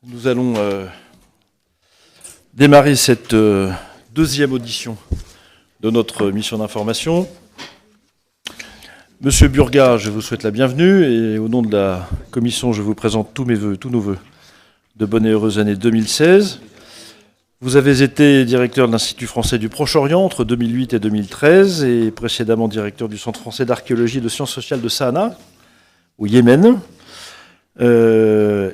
Nous allons démarrer cette deuxième audition de notre mission d'information. Monsieur Burga, je vous souhaite la bienvenue et au nom de la commission, je vous présente tous nos vœux de bonne et heureuse année 2016. Vous avez été directeur de l'Institut français du Proche-Orient entre 2008 et 2013 et précédemment directeur du Centre français d'archéologie et de sciences sociales de Sanaa, au Yémen,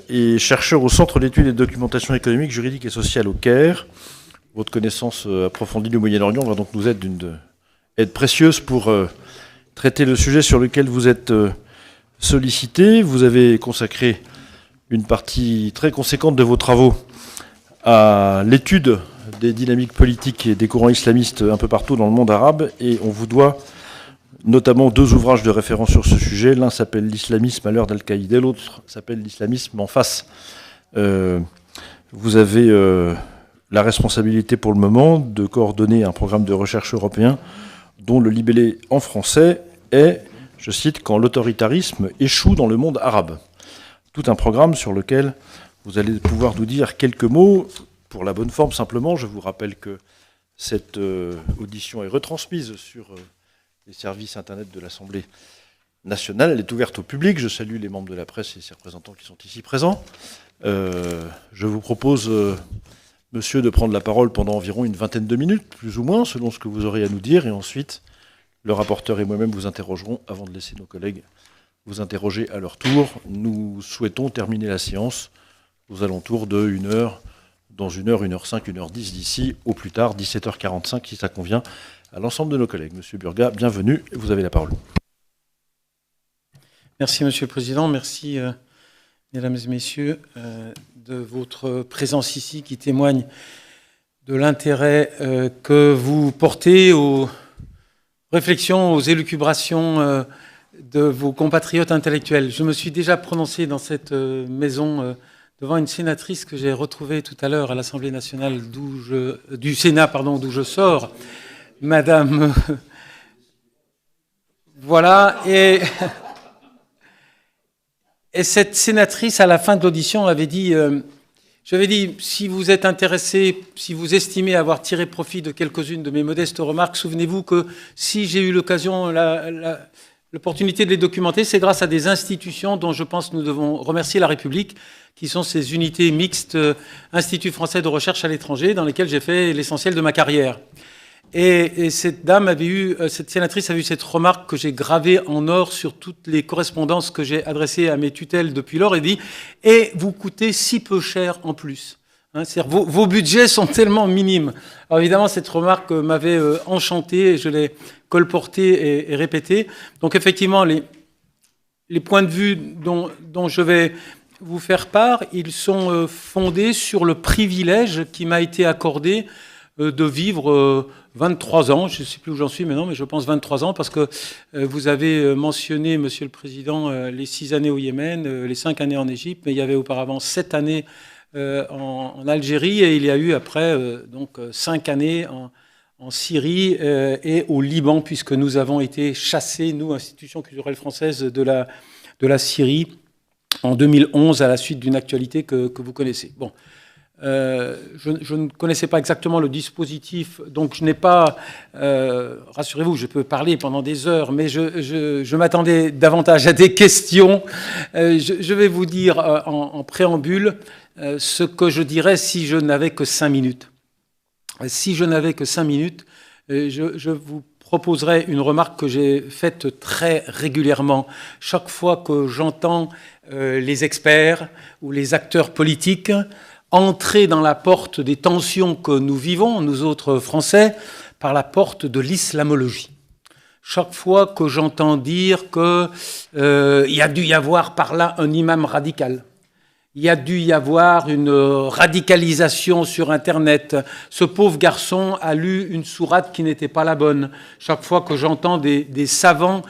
et chercheur au Centre d'études et de documentation économique, juridique et sociale au Caire. Votre connaissance approfondie du Moyen-Orient va donc nous être d'une aide précieuse pour traiter le sujet sur lequel vous êtes sollicité. Vous avez consacré une partie très conséquente de vos travaux à l'étude des dynamiques politiques et des courants islamistes un peu partout dans le monde arabe, et on vous doit notamment deux ouvrages de référence sur ce sujet. L'un s'appelle « L'islamisme à l'heure d'Al-Qaïda », l'autre s'appelle « L'islamisme en face ». Vous avez la responsabilité pour le moment de coordonner un programme de recherche européen dont le libellé en français est, je cite, « Quand l'autoritarisme échoue dans le monde arabe ». Tout un programme sur lequel vous allez pouvoir nous dire quelques mots. Pour la bonne forme, simplement, je vous rappelle que cette audition est retransmise sur les services Internet de l'Assemblée nationale. Elle est ouverte au public. Je salue les membres de la presse et ses représentants qui sont ici présents. Je vous propose, monsieur, de prendre la parole pendant environ une vingtaine de minutes, plus ou moins, selon ce que vous aurez à nous dire. Et ensuite, le rapporteur et moi-même vous interrogerons avant de laisser nos collègues vous interroger à leur tour. Nous souhaitons terminer la séance aux alentours de 1 heure, dans 1 heure, 1h05, 1h10 d'ici, au plus tard, 17h45, si ça convient à l'ensemble de nos collègues. Monsieur Burga, bienvenue, vous avez la parole. Merci, Monsieur le Président. Merci, Mesdames et Messieurs, de votre présence ici qui témoigne de l'intérêt que vous portez aux réflexions, aux élucubrations de vos compatriotes intellectuels. Je me suis déjà prononcé dans cette maison devant une sénatrice que j'ai retrouvée tout à l'heure à l'Assemblée nationale du Sénat, d'où je sors, Madame. Voilà. Et cette sénatrice, à la fin de l'audition, avait dit, j'avais dit, si vous êtes intéressé, si vous estimez avoir tiré profit de quelques-unes de mes modestes remarques, souvenez-vous que si j'ai eu l'occasion, l'opportunité de les documenter, c'est grâce à des institutions dont je pense que nous devons remercier la République, qui sont ces unités mixtes, Institut français de recherche à l'étranger, dans lesquelles j'ai fait l'essentiel de ma carrière. Et cette sénatrice a eu cette remarque que j'ai gravée en or sur toutes les correspondances que j'ai adressées à mes tutelles depuis lors, et dit « Et vous coûtez si peu cher en plus ». C'est-à-dire, vos budgets sont tellement minimes. Alors évidemment, cette remarque m'avait enchanté et je l'ai colportée et répétée. Donc effectivement, les points de vue dont je vais vous faire part, ils sont fondés sur le privilège qui m'a été accordé de vivre 23 ans, je ne sais plus où j'en suis maintenant, mais je pense 23 ans, parce que vous avez mentionné, Monsieur le Président, les 6 années au Yémen, les 5 années en Égypte, mais il y avait auparavant 7 années en Algérie, et il y a eu après donc 5 années en Syrie et au Liban, puisque nous avons été chassés, nous, institution culturelle française, de la Syrie en 2011, à la suite d'une actualité que vous connaissez. Bon. Je ne connaissais pas exactement le dispositif, donc je n'ai pas, rassurez-vous, je peux parler pendant des heures, mais je m'attendais davantage à des questions. Je vais vous dire en préambule ce que je dirais si je n'avais que 5 minutes. Si je n'avais que 5 minutes, je vous proposerai une remarque que j'ai faite très régulièrement. Chaque fois que j'entends les experts ou les acteurs politiques entrer dans la porte des tensions que nous vivons, nous autres Français, par la porte de l'islamologie. Chaque fois que j'entends dire qu'il y a dû y avoir par là un imam radical, il y a dû y avoir une radicalisation sur Internet, ce pauvre garçon a lu une sourate qui n'était pas la bonne. Chaque fois que j'entends des savants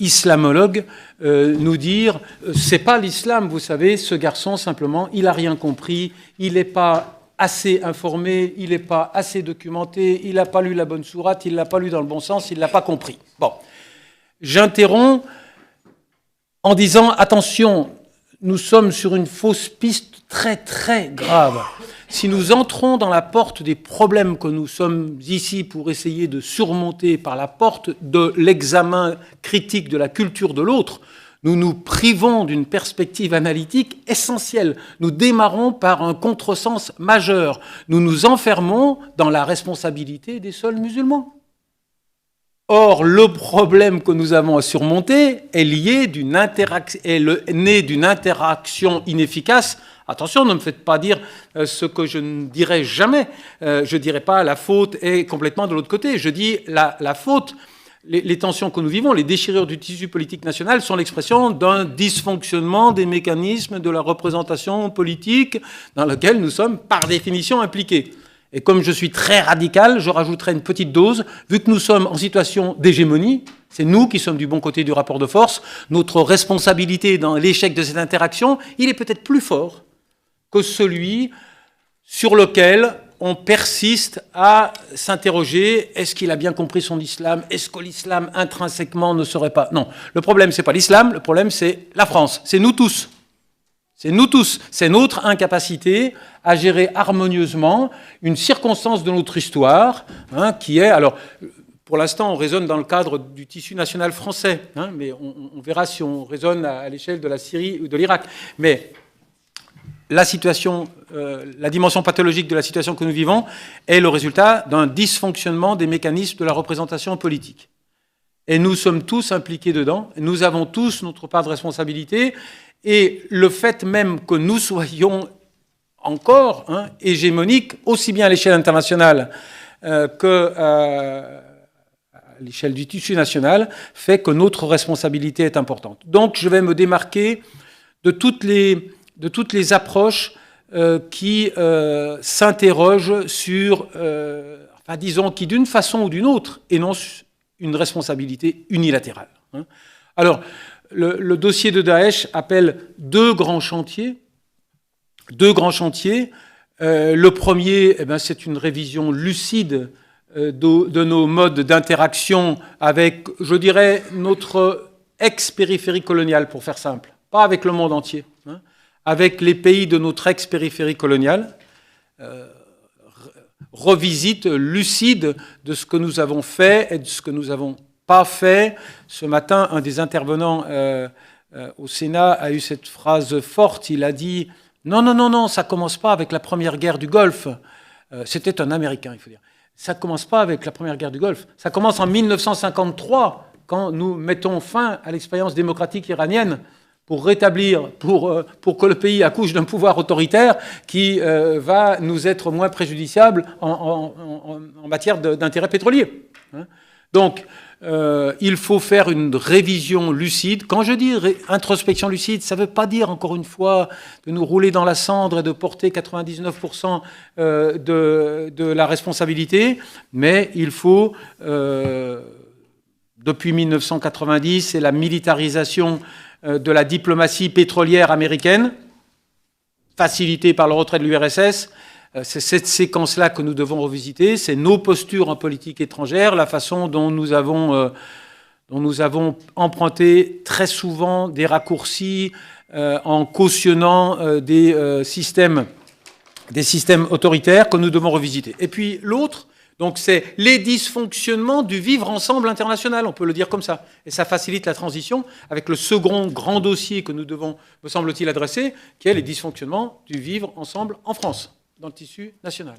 islamologues nous dire « c'est pas l'islam, vous savez, ce garçon simplement, il n'a rien compris, il n'est pas assez informé, il n'est pas assez documenté, il n'a pas lu la bonne sourate, il ne l'a pas lu dans le bon sens, il ne l'a pas compris ». Bon, j'interromps en disant « attention ». nous sommes sur une fausse piste très très grave. Si nous entrons dans la porte des problèmes que nous sommes ici pour essayer de surmonter par la porte de l'examen critique de la culture de l'autre, nous nous privons d'une perspective analytique essentielle. Nous démarrons par un contresens majeur. Nous nous enfermons dans la responsabilité des seuls musulmans. Or, le problème que nous avons à surmonter est lié est né d'une interaction inefficace. Attention, ne me faites pas dire ce que je ne dirai jamais. Je ne dirai pas la faute est complètement de l'autre côté. Je dis la faute. Les tensions que nous vivons, les déchirures du tissu politique national sont l'expression d'un dysfonctionnement des mécanismes de la représentation politique dans lequel nous sommes par définition impliqués. Et comme je suis très radical, je rajouterai une petite dose, vu que nous sommes en situation d'hégémonie, c'est nous qui sommes du bon côté du rapport de force, notre responsabilité dans l'échec de cette interaction, il est peut-être plus fort que celui sur lequel on persiste à s'interroger, est-ce qu'il a bien compris son islam? Est-ce que l'islam intrinsèquement ne serait pas... Non, le problème c'est pas l'islam, le problème c'est la France, c'est nous tous. C'est nous tous, c'est notre incapacité à gérer harmonieusement une circonstance de notre histoire, qui est... Alors, pour l'instant, on raisonne dans le cadre du tissu national français, mais on verra si on raisonne à l'échelle de la Syrie ou de l'Irak. Mais la situation, la dimension pathologique de la situation que nous vivons est le résultat d'un dysfonctionnement des mécanismes de la représentation politique. Et nous sommes tous impliqués dedans, nous avons tous notre part de responsabilité, et le fait même que nous soyons encore hégémoniques, aussi bien à l'échelle internationale qu'à l'échelle du tissu national, fait que notre responsabilité est importante. Donc je vais me démarquer de toutes les approches qui s'interrogent sur, disons, qui d'une façon ou d'une autre énoncent une responsabilité unilatérale. Alors, le dossier de Daesh appelle deux grands chantiers. Le premier, c'est une révision lucide de nos modes d'interaction avec, je dirais, notre ex-périphérie coloniale, pour faire simple. Pas avec le monde entier, avec les pays de notre ex-périphérie coloniale. Revisite lucide de ce que nous avons fait et de ce que nous n'avons pas fait. Ce matin, un des intervenants au Sénat a eu cette phrase forte. Il a dit « Non, ça ne commence pas avec la première guerre du Golfe. » C'était un Américain, il faut dire. Ça ne commence pas avec la première guerre du Golfe. Ça commence en 1953, quand nous mettons fin à l'expérience démocratique iranienne pour rétablir, pour que le pays accouche d'un pouvoir autoritaire qui va nous être moins préjudiciable en matière d'intérêt pétrolier. Donc, il faut faire une révision lucide. Quand je dis introspection lucide, ça ne veut pas dire, encore une fois, de nous rouler dans la cendre et de porter 99% de la responsabilité, mais il faut, depuis 1990, c'est la militarisation de la diplomatie pétrolière américaine, facilitée par le retrait de l'URSS. C'est cette séquence-là que nous devons revisiter, c'est nos postures en politique étrangère, la façon dont nous avons emprunté très souvent des raccourcis en cautionnant des systèmes autoritaires que nous devons revisiter. Et puis l'autre, donc c'est les dysfonctionnements du vivre ensemble international, on peut le dire comme ça. Et ça facilite la transition avec le second grand dossier que nous devons, me semble-t-il, adresser, qui est les dysfonctionnements du vivre ensemble en France, dans le tissu national.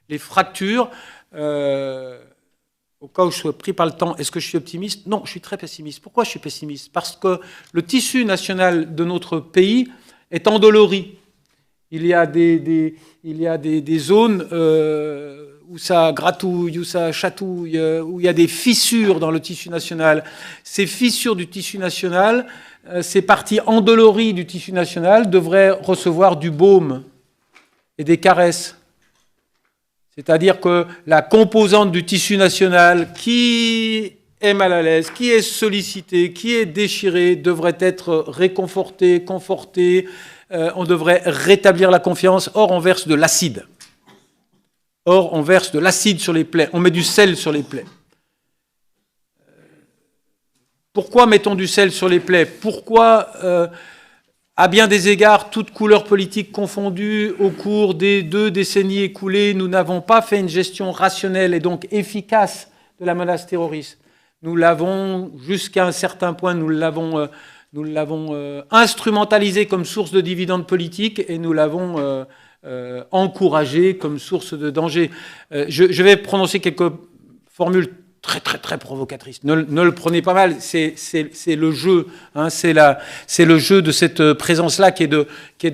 Les fractures, au cas où je sois pris par le temps, est-ce que je suis optimiste? Non, je suis très pessimiste. Pourquoi je suis pessimiste? Parce que le tissu national de notre pays est endolori. Il y a des zones où ça gratouille, où ça chatouille, où il y a des fissures dans le tissu national. Ces fissures du tissu national, ces parties endolories du tissu national devraient recevoir du baume et des caresses. C'est-à-dire que la composante du tissu national qui est mal à l'aise, qui est sollicitée, qui est déchirée, devrait être réconfortée, confortée. On devrait rétablir la confiance. Or, on verse de l'acide. On verse de l'acide sur les plaies. On met du sel sur les plaies. Pourquoi mettons du sel sur les plaies? Pourquoi À bien des égards, toutes couleurs politiques confondues, au cours des 2 décennies écoulées, nous n'avons pas fait une gestion rationnelle et donc efficace de la menace terroriste. Nous l'avons, jusqu'à un certain point, nous l'avons instrumentalisé comme source de dividendes politiques et nous l'avons encouragé comme source de danger. Je vais prononcer quelques formules très provocatrice. Ne le prenez pas mal, c'est le jeu, hein, c'est le jeu de cette présence-là qui est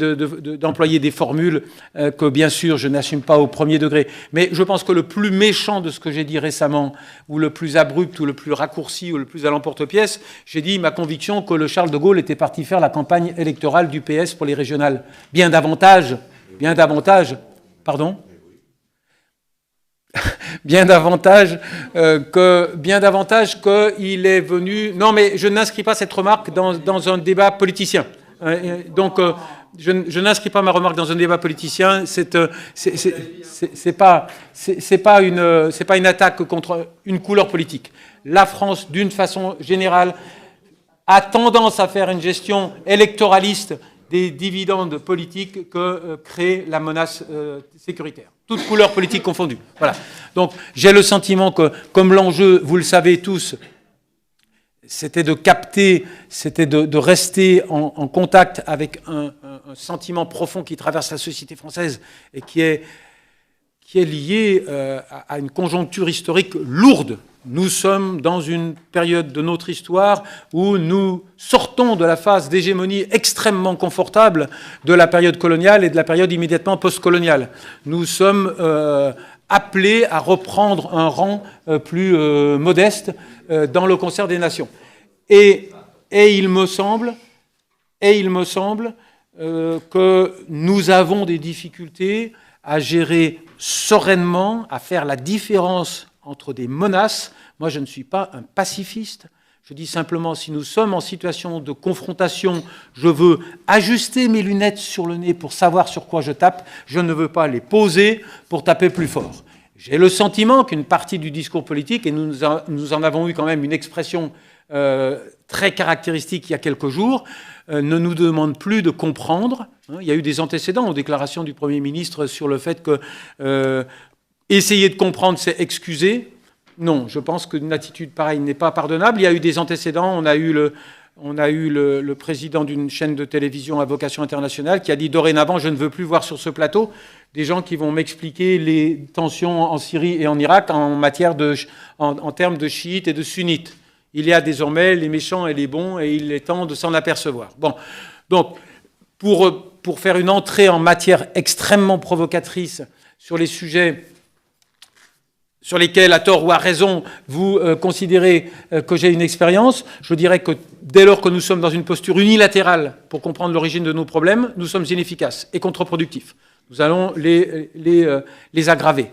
d'employer des formules que bien sûr je n'assume pas au premier degré. Mais je pense que le plus méchant de ce que j'ai dit récemment, ou le plus abrupt, ou le plus raccourci, ou le plus à l'emporte-pièce, j'ai dit ma conviction que le Charles de Gaulle était parti faire la campagne électorale du PS pour les régionales. Bien davantage, pardon bien davantage qu'il est venu... Non, mais je n'inscris pas cette remarque dans un débat politicien. Donc, je n'inscris pas ma remarque dans un débat politicien. C'est pas une attaque contre une couleur politique. La France, d'une façon générale, a tendance à faire une gestion électoraliste des dividendes politiques que crée la menace sécuritaire. Toutes couleurs politiques confondues. Voilà. Donc, j'ai le sentiment que, comme l'enjeu, vous le savez tous, c'était de capter, c'était de rester en contact avec un sentiment profond qui traverse la société française et qui est lié à une conjoncture historique lourde. Nous sommes dans une période de notre histoire où nous sortons de la phase d'hégémonie extrêmement confortable de la période coloniale et de la période immédiatement post-coloniale. Nous sommes appelés à reprendre un rang plus modeste dans le concert des nations. Et il me semble que nous avons des difficultés à gérer sereinement, à faire la différence entre des menaces. Moi, je ne suis pas un pacifiste. Je dis simplement, si nous sommes en situation de confrontation, je veux ajuster mes lunettes sur le nez pour savoir sur quoi je tape. Je ne veux pas les poser pour taper plus fort. J'ai le sentiment qu'une partie du discours politique, et nous en avons eu quand même une expression très caractéristique il y a quelques jours, ne nous demande plus de comprendre. Il y a eu des antécédents aux déclarations du Premier ministre sur le fait que essayer de comprendre, c'est excuser. Non, je pense qu'une attitude pareille n'est pas pardonnable. Il y a eu des antécédents. On a eu le président d'une chaîne de télévision à vocation internationale qui a dit « Dorénavant, je ne veux plus voir sur ce plateau des gens qui vont m'expliquer les tensions en Syrie et en Irak en termes de chiites et de sunnites. Il y a désormais les méchants et les bons et il est temps de s'en apercevoir. » Bon, donc, pour faire une entrée en matière extrêmement provocatrice sur les sujets sur lesquels, à tort ou à raison, vous considérez que j'ai une expérience, je dirais que dès lors que nous sommes dans une posture unilatérale pour comprendre l'origine de nos problèmes, nous sommes inefficaces et contre-productifs. Nous allons les aggraver.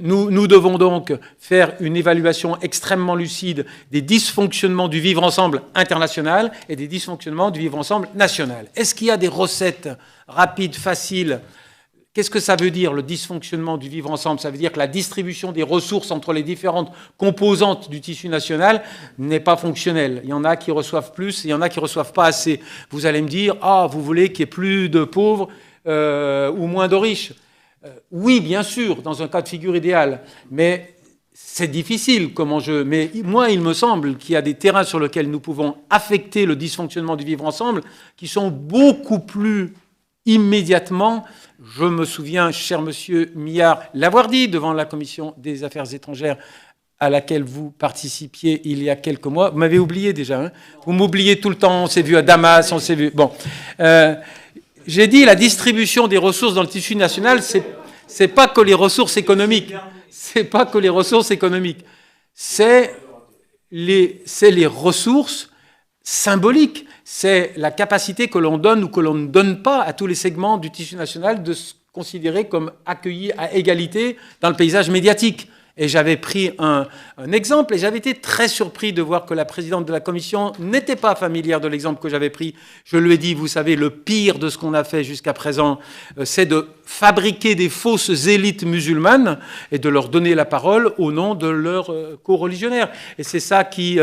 Nous devons donc faire une évaluation extrêmement lucide des dysfonctionnements du vivre-ensemble international et des dysfonctionnements du vivre-ensemble national. Est-ce qu'il y a des recettes rapides, faciles ? Qu'est-ce que ça veut dire, le dysfonctionnement du vivre-ensemble? Ça veut dire que la distribution des ressources entre les différentes composantes du tissu national n'est pas fonctionnelle. Il y en a qui reçoivent plus, il y en a qui ne reçoivent pas assez. Vous allez me dire, ah, vous voulez qu'il y ait plus de pauvres ou moins de riches? Oui, bien sûr, dans un cas de figure idéal, mais c'est difficile comme enjeu. Mais moi, il me semble qu'il y a des terrains sur lesquels nous pouvons affecter le dysfonctionnement du vivre-ensemble qui sont beaucoup plus immédiatement. Je me souviens, cher monsieur Millard, l'avoir dit devant la Commission des Affaires étrangères à laquelle vous participiez il y a quelques mois. Vous m'avez oublié déjà, hein? Vous m'oubliez tout le temps, on s'est vu à Damas, on s'est vu... Bon. J'ai dit la distribution des ressources dans le tissu national, c'est pas que les ressources économiques. C'est pas que les ressources économiques. C'est les ressources symboliques. C'est la capacité que l'on donne ou que l'on ne donne pas à tous les segments du tissu national de se considérer comme accueillis à égalité dans le paysage médiatique. Et j'avais pris un exemple et j'avais été très surpris de voir que la présidente de la commission n'était pas familière de l'exemple que j'avais pris. Je lui ai dit, vous savez, le pire de ce qu'on a fait jusqu'à présent, c'est de fabriquer des fausses élites musulmanes et de leur donner la parole au nom de leurs co-religionnaires. Et c'est ça qui...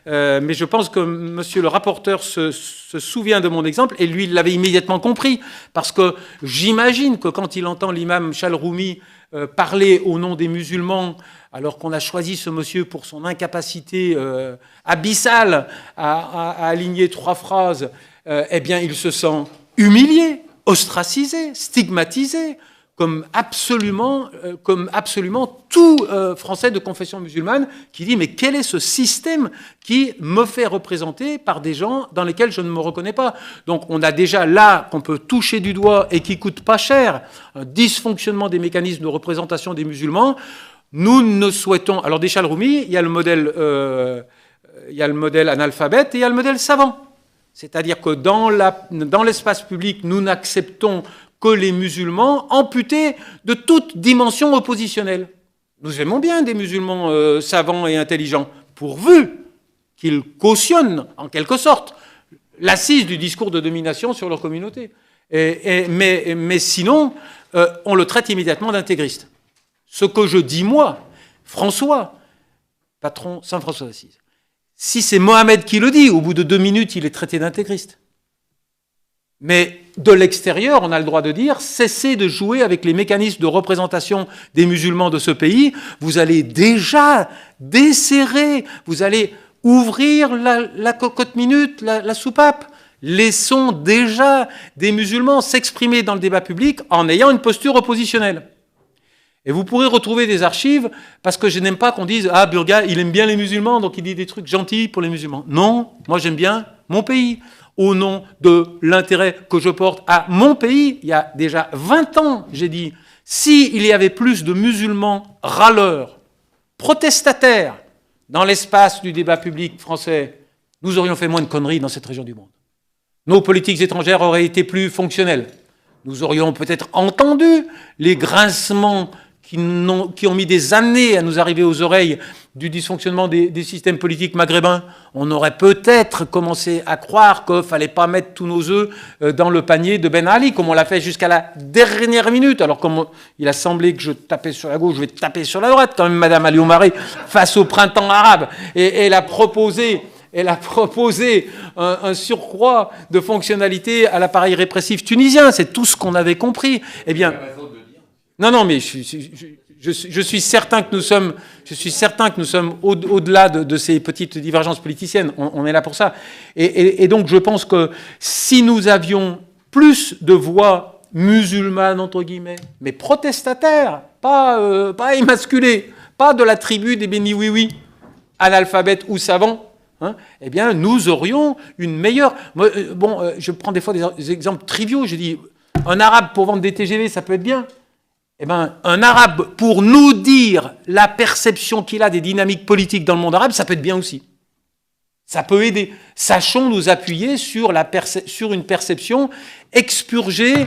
mais je pense que monsieur le rapporteur se souvient de mon exemple et lui, il l'avait immédiatement compris. Parce que j'imagine que quand il entend l'imam Chalroumi parler au nom des musulmans, alors qu'on a choisi ce monsieur pour son incapacité abyssale à aligner 3 phrases, eh bien, il se sent humilié, ostracisé, stigmatisé, comme absolument tout Français de confession musulmane qui dit « Mais quel est ce système qui me fait représenter par des gens dans lesquels je ne me reconnais pas ?» Donc on a déjà là, qu'on peut toucher du doigt et qui coûte pas cher, un dysfonctionnement des mécanismes de représentation des musulmans. Nous ne souhaitons... Alors des Chalroumi, il y a le modèle analphabète et il y a le modèle savant. C'est-à-dire que dans l'espace public, nous n'acceptons que les musulmans amputés de toute dimension oppositionnelle. Nous aimons bien des musulmans savants et intelligents, pourvu qu'ils cautionnent, en quelque sorte, l'assise du discours de domination sur leur communauté. Mais sinon, on le traite immédiatement d'intégriste. Ce que je dis, moi, François, patron Saint François d'Assise, si c'est Mohamed qui le dit, au bout de 2 minutes, il est traité d'intégriste. Mais de l'extérieur, on a le droit de dire, cessez de jouer avec les mécanismes de représentation des musulmans de ce pays. Vous allez déjà desserrer, vous allez ouvrir la cocotte minute, la soupape. Laissons déjà des musulmans s'exprimer dans le débat public en ayant une posture oppositionnelle. Et vous pourrez retrouver des archives, parce que je n'aime pas qu'on dise « Ah, Burga, il aime bien les musulmans, donc il dit des trucs gentils pour les musulmans. » Non, moi j'aime bien mon pays. Au nom de l'intérêt que je porte à mon pays, il y a déjà 20 ans, j'ai dit, s'il y avait plus de musulmans râleurs, protestataires, dans l'espace du débat public français, nous aurions fait moins de conneries dans cette région du monde. Nos politiques étrangères auraient été plus fonctionnelles. Nous aurions peut-être entendu les grincements qui ont mis des années à nous arriver aux oreilles du dysfonctionnement des systèmes politiques maghrébins. On aurait peut-être commencé à croire qu'il ne fallait pas mettre tous nos œufs dans le panier de Ben Ali, comme on l'a fait jusqu'à la dernière minute. Alors, comme il a semblé que je tapais sur la gauche, je vais taper sur la droite, quand même, Madame Ali-Oumaré, face au printemps arabe. Et elle a proposé un surcroît de fonctionnalité à l'appareil répressif tunisien. C'est tout ce qu'on avait compris. Eh bien... Non, mais je suis certain que nous sommes au-delà de ces petites divergences politiciennes. On est là pour ça. Et donc, je pense que si nous avions plus de voix musulmanes, entre guillemets, mais protestataires, pas émasculées, pas de la tribu des béni oui-oui, analphabètes ou savants, hein, eh bien, nous aurions une meilleure... je prends des fois des exemples triviaux. Je dis, un arabe pour vendre des TGV, ça peut être bien. Eh bien, un arabe, pour nous dire la perception qu'il a des dynamiques politiques dans le monde arabe, ça peut être bien aussi. Ça peut aider. Sachons nous appuyer sur une perception expurgée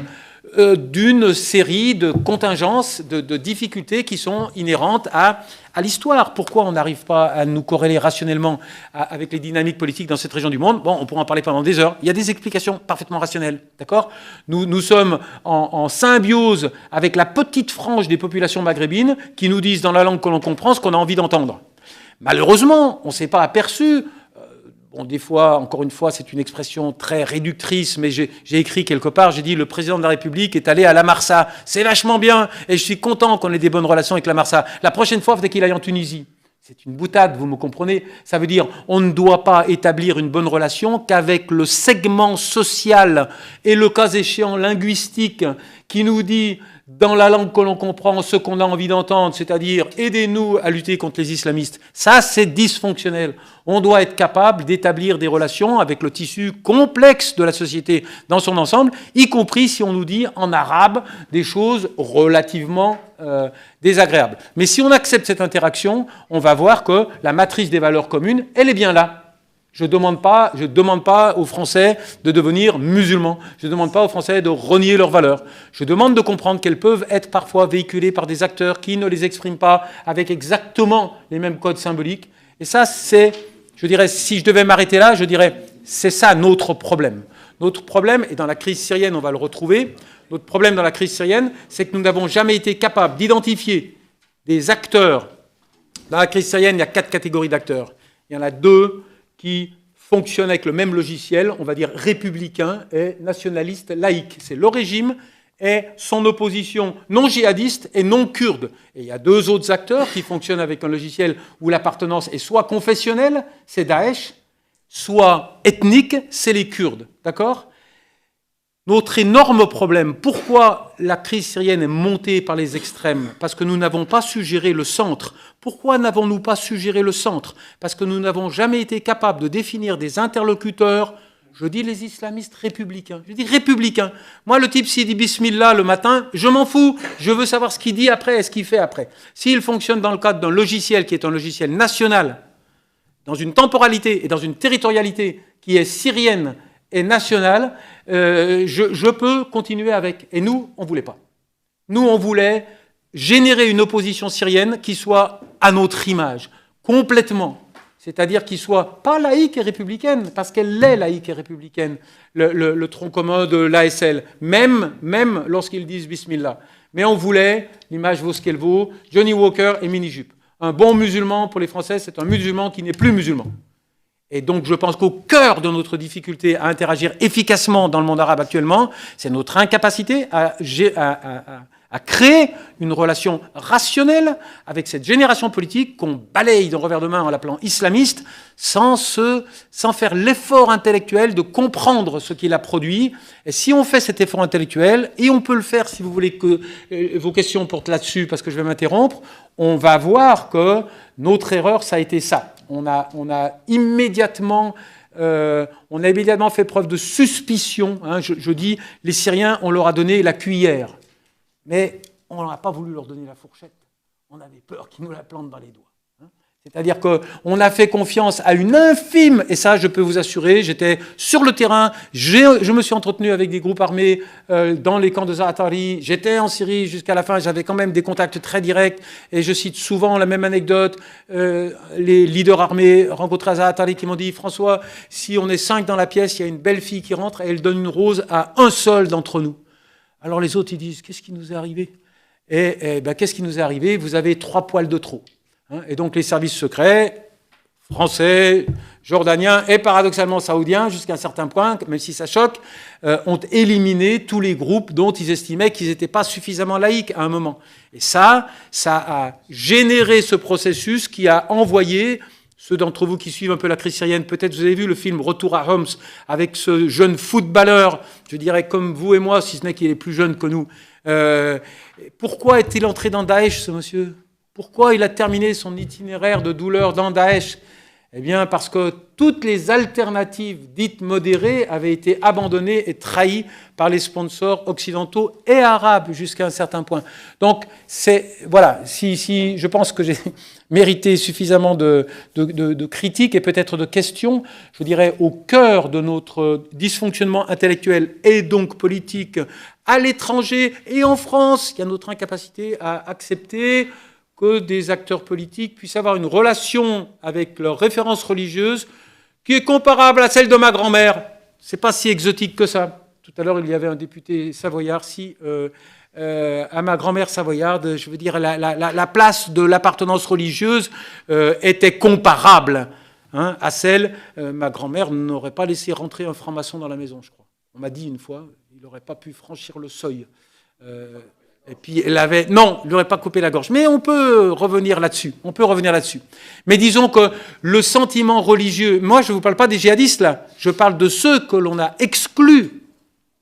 d'une série de contingences, de difficultés qui sont inhérentes à l'histoire. Pourquoi on n'arrive pas à nous corréler rationnellement avec les dynamiques politiques dans cette région du monde? Bon, on pourra en parler pendant des heures. Il y a des explications parfaitement rationnelles, d'accord? Nous sommes en symbiose avec la petite frange des populations maghrébines qui nous disent dans la langue que l'on comprend ce qu'on a envie d'entendre. Malheureusement, on ne s'est pas aperçu. Bon, des fois, encore une fois, c'est une expression très réductrice, mais j'ai écrit quelque part, j'ai dit le président de la République est allé à la Marsa. C'est vachement bien, et je suis content qu'on ait des bonnes relations avec la Marsa. La prochaine fois, dès qu'il aille en Tunisie. C'est une boutade, vous me comprenez? Ça veut dire on ne doit pas établir une bonne relation qu'avec le segment social et le cas échéant linguistique qui nous dit dans la langue que l'on comprend ce qu'on a envie d'entendre, c'est-à-dire aidez-nous à lutter contre les islamistes. Ça, c'est dysfonctionnel. On doit être capable d'établir des relations avec le tissu complexe de la société dans son ensemble, y compris si on nous dit en arabe des choses relativement désagréables. Mais si on accepte cette interaction, on va voir que la matrice des valeurs communes, elle est bien là. Je ne demande pas aux Français de devenir musulmans. Je ne demande pas aux Français de renier leurs valeurs. Je demande de comprendre qu'elles peuvent être parfois véhiculées par des acteurs qui ne les expriment pas avec exactement les mêmes codes symboliques. Et ça, c'est, je dirais, si je devais m'arrêter là, je dirais, c'est ça notre problème. Notre problème, et dans la crise syrienne, on va le retrouver, notre problème dans la crise syrienne, c'est que nous n'avons jamais été capables d'identifier des acteurs. Dans la crise syrienne, il y a 4 catégories d'acteurs. Il y en a 2 qui fonctionnent avec le même logiciel, on va dire républicain et nationaliste laïque. C'est le régime et son opposition non djihadiste et non kurde. Et il y a 2 autres acteurs qui fonctionnent avec un logiciel où l'appartenance est soit confessionnelle, c'est Daesh, soit ethnique, c'est les Kurdes. D'accord ? Notre énorme problème, pourquoi la crise syrienne est montée par les extrêmes? Parce que nous n'avons pas su gérer le centre. Pourquoi n'avons-nous pas su gérer le centre? Parce que nous n'avons jamais été capables de définir des interlocuteurs, je dis les islamistes républicains. Je dis républicains. Moi, le type, s'il dit Bismillah le matin, je m'en fous. Je veux savoir ce qu'il dit après et ce qu'il fait après. S'il fonctionne dans le cadre d'un logiciel qui est un logiciel national, dans une temporalité et dans une territorialité qui est syrienne et nationale, je peux continuer avec. Et nous, on ne voulait pas. Nous, on voulait générer une opposition syrienne qui soit à notre image, complètement. C'est-à-dire qui soit pas laïque et républicaine, parce qu'elle est laïque et républicaine, le tronc commun de l'ASL, même lorsqu'ils disent Bismillah. Mais on voulait, l'image vaut ce qu'elle vaut, Johnny Walker et mini-jupe. Un bon musulman, pour les Français, c'est un musulman qui n'est plus musulman. Et donc, je pense qu'au cœur de notre difficulté à interagir efficacement dans le monde arabe actuellement, c'est notre incapacité à créer une relation rationnelle avec cette génération politique qu'on balaye d'un revers de main en l'appelant islamiste, sans faire l'effort intellectuel de comprendre ce qu'il a produit. Et si on fait cet effort intellectuel, et on peut le faire si vous voulez que vos questions portent là-dessus, parce que je vais m'interrompre, on va voir que notre erreur, ça a été ça. On a immédiatement fait preuve de suspicion. Hein, je dis, les Syriens, on leur a donné la cuillère. Mais on n'a pas voulu leur donner la fourchette. On avait peur qu'ils nous la plantent dans les doigts. C'est-à-dire qu'on a fait confiance à une infime, et ça je peux vous assurer, j'étais sur le terrain, je me suis entretenu avec des groupes armés dans les camps de Zaatari, j'étais en Syrie jusqu'à la fin, j'avais quand même des contacts très directs, et je cite souvent la même anecdote, les leaders armés rencontrés à Zaatari qui m'ont dit « François, si on est 5 dans la pièce, il y a une belle fille qui rentre, et elle donne une rose à un seul d'entre nous. » Alors les autres, ils disent « Qu'est-ce qui nous est arrivé ?» Et qu'est-ce qui nous est arrivé? Vous avez 3 poils de trop. Et donc les services secrets, français, jordaniens et paradoxalement saoudiens, jusqu'à un certain point, même si ça choque, ont éliminé tous les groupes dont ils estimaient qu'ils n'étaient pas suffisamment laïques à un moment. Et ça a généré ce processus qui a envoyé, ceux d'entre vous qui suivent un peu la crise syrienne, peut-être vous avez vu le film Retour à Homs, avec ce jeune footballeur, je dirais comme vous et moi, si ce n'est qu'il est plus jeune que nous. Pourquoi est-il entré dans Daesh, ce monsieur ? Pourquoi il a terminé son itinéraire de douleur dans Daesh? Eh bien, parce que toutes les alternatives dites modérées avaient été abandonnées et trahies par les sponsors occidentaux et arabes jusqu'à un certain point. Donc, voilà, si je pense que j'ai mérité suffisamment de critiques et peut-être de questions, je dirais au cœur de notre dysfonctionnement intellectuel et donc politique à l'étranger et en France, il y a notre incapacité à accepter que des acteurs politiques puissent avoir une relation avec leurs références religieuses qui est comparable à celle de ma grand-mère. C'est pas si exotique que ça. Tout à l'heure, il y avait un député savoyard. À ma grand-mère savoyarde, je veux dire, la place de l'appartenance religieuse était comparable à celle. Ma grand-mère n'aurait pas laissé rentrer un franc-maçon dans la maison, je crois. On m'a dit une fois, il n'aurait pas pu franchir le seuil. Et puis, non, il n'aurait pas coupé la gorge. Mais on peut revenir là-dessus. Mais disons que le sentiment religieux... Moi, je ne vous parle pas des djihadistes, là. Je parle de ceux que l'on a exclus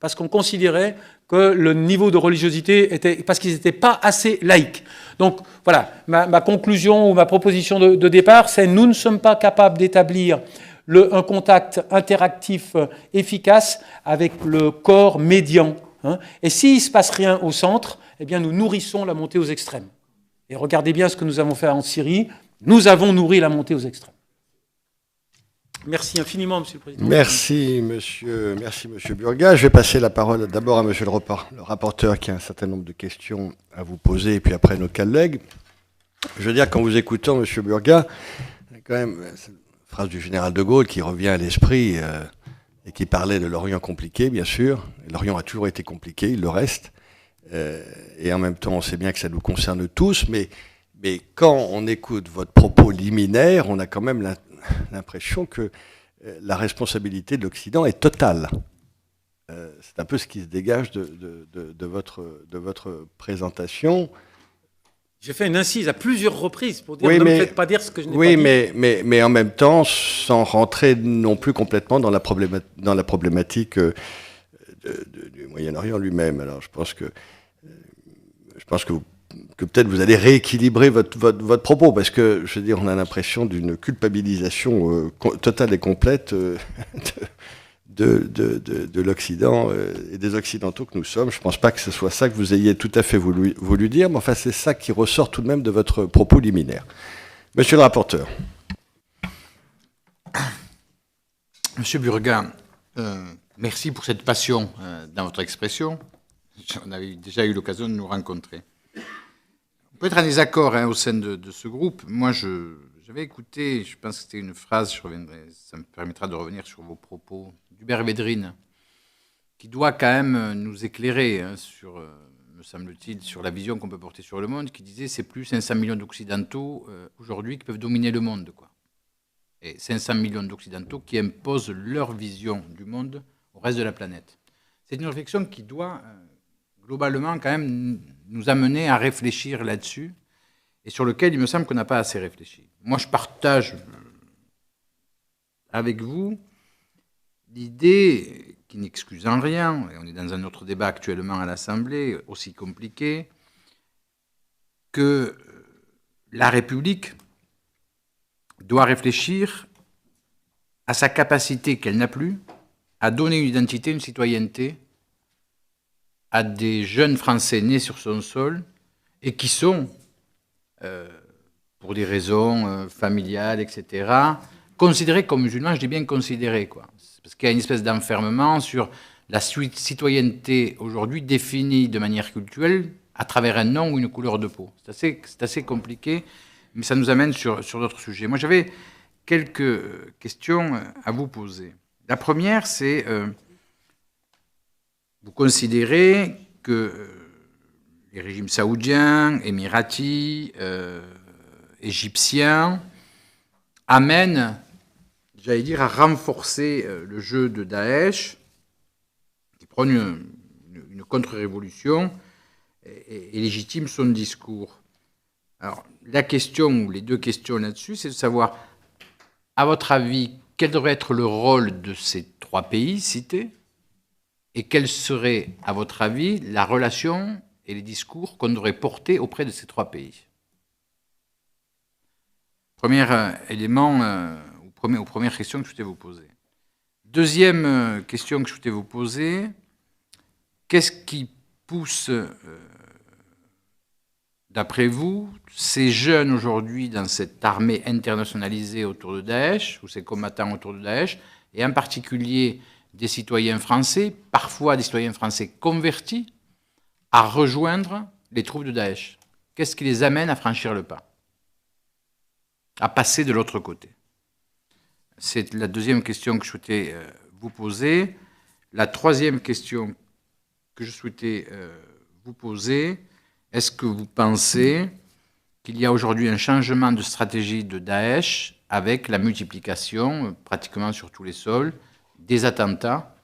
parce qu'on considérait que le niveau de religiosité était... parce qu'ils n'étaient pas assez laïques. Donc, voilà, ma conclusion ou ma proposition de départ, c'est nous ne sommes pas capables d'établir un contact interactif efficace avec le corps médian. Et s'il ne se passe rien au centre, eh bien nous nourrissons la montée aux extrêmes. Et regardez bien ce que nous avons fait en Syrie, nous avons nourri la montée aux extrêmes. Merci infiniment, Monsieur le Président. Merci, Monsieur Burga. Je vais passer la parole d'abord à Monsieur le rapporteur, qui a un certain nombre de questions à vous poser, et puis après nos collègues. Je veux dire, qu'en vous écoutant, Monsieur Burga, quand même, cette phrase du général de Gaulle qui revient à l'esprit et qui parlait de l'Orient compliqué, bien sûr. L'Orient a toujours été compliqué, il le reste. Et en même temps, on sait bien que ça nous concerne tous, mais quand on écoute votre propos liminaire, on a quand même l'impression que la responsabilité de l'Occident est totale. C'est un peu ce qui se dégage de votre présentation. J'ai fait une incise à plusieurs reprises pour dire ne me faites pas dire ce que je n'ai pas dit. Oui, mais en même temps, sans rentrer non plus complètement dans la problématique du Moyen-Orient lui-même. Alors je pense que peut-être vous allez rééquilibrer votre propos, parce que, je veux dire, on a l'impression d'une culpabilisation totale et complète de l'Occident et des Occidentaux que nous sommes. Je ne pense pas que ce soit ça que vous ayez tout à fait voulu dire, mais enfin, c'est ça qui ressort tout de même de votre propos liminaire. Monsieur le rapporteur. Monsieur Burga, merci pour cette passion dans votre expression. On avait déjà eu l'occasion de nous rencontrer. On peut être en désaccord au sein de ce groupe. Moi, j'avais écouté, je pense que c'était une phrase, ça me permettra de revenir sur vos propos, d'Hubert Védrine, qui doit quand même nous éclairer sur, me semble-t-il, sur la vision qu'on peut porter sur le monde, qui disait c'est plus 500 millions d'Occidentaux aujourd'hui qui peuvent dominer le monde, quoi. Et 500 millions d'Occidentaux qui imposent leur vision du monde au reste de la planète. C'est une réflexion qui doit globalement quand même nous amener à réfléchir là-dessus, et sur lequel il me semble qu'on n'a pas assez réfléchi. Moi, je partage avec vous l'idée, qui n'excuse en rien, et on est dans un autre débat actuellement à l'Assemblée, aussi compliqué, que la République doit réfléchir à sa capacité qu'elle n'a plus à donner une identité, une citoyenneté à des jeunes Français nés sur son sol et qui sont, pour des raisons familiales, etc., considérés comme musulmans. Je dis bien considérés, quoi. Parce qu'il y a une espèce d'enfermement sur la citoyenneté aujourd'hui définie de manière culturelle à travers un nom ou une couleur de peau. C'est assez compliqué, mais ça nous amène sur d'autres sujets. Moi, j'avais quelques questions à vous poser. La première, c'est... vous considérez que les régimes saoudiens, émiratis, égyptiens amènent, j'allais dire, à renforcer le jeu de Daesh, qui prône une contre-révolution et légitime son discours. Alors, la question, ou les deux questions là-dessus, c'est de savoir, à votre avis, quel devrait être le rôle de ces trois pays cités, et quelle serait, à votre avis, la relation et les discours qu'on devrait porter auprès de ces trois pays? Premier élément, aux premières questions que je souhaitais vous poser. Deuxième question que je souhaitais vous poser, qu'est-ce qui pousse, d'après vous, ces jeunes aujourd'hui dans cette armée internationalisée autour de Daesh, ou ces combattants autour de Daesh, et en particulier des citoyens français, parfois des citoyens français convertis, à rejoindre les troupes de Daesh? Qu'est-ce qui les amène à franchir le pas, à passer de l'autre côté? C'est la deuxième question que je souhaitais vous poser. La troisième question que je souhaitais vous poser, est-ce que vous pensez qu'il y a aujourd'hui un changement de stratégie de Daesh avec la multiplication, pratiquement sur tous les sols, des attentats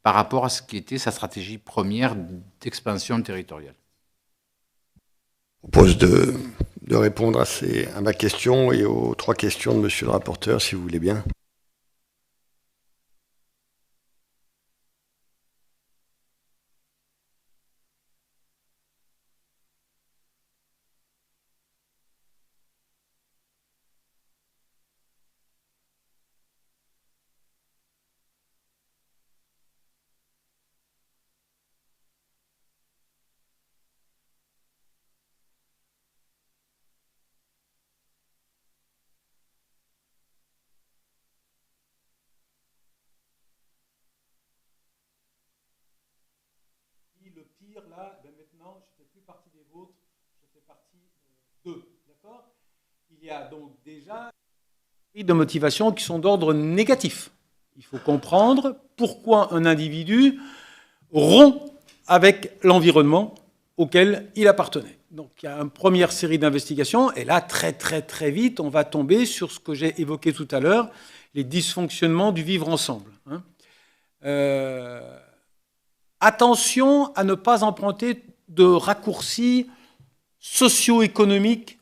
par rapport à ce qui était sa stratégie première d'expansion territoriale? Je propose de répondre à ma question et aux trois questions de monsieur le rapporteur, si vous voulez bien. dire là, ben maintenant, je ne fais plus partie des vôtres, je fais partie d'eux. D'accord ? Il y a donc déjà de motivations qui sont d'ordre négatif. Il faut comprendre pourquoi un individu rompt avec l'environnement auquel il appartenait. Donc il y a une première série d'investigations, et là, très très très vite, on va tomber sur ce que j'ai évoqué tout à l'heure, les dysfonctionnements du vivre ensemble. Attention à ne pas emprunter de raccourcis socio-économiques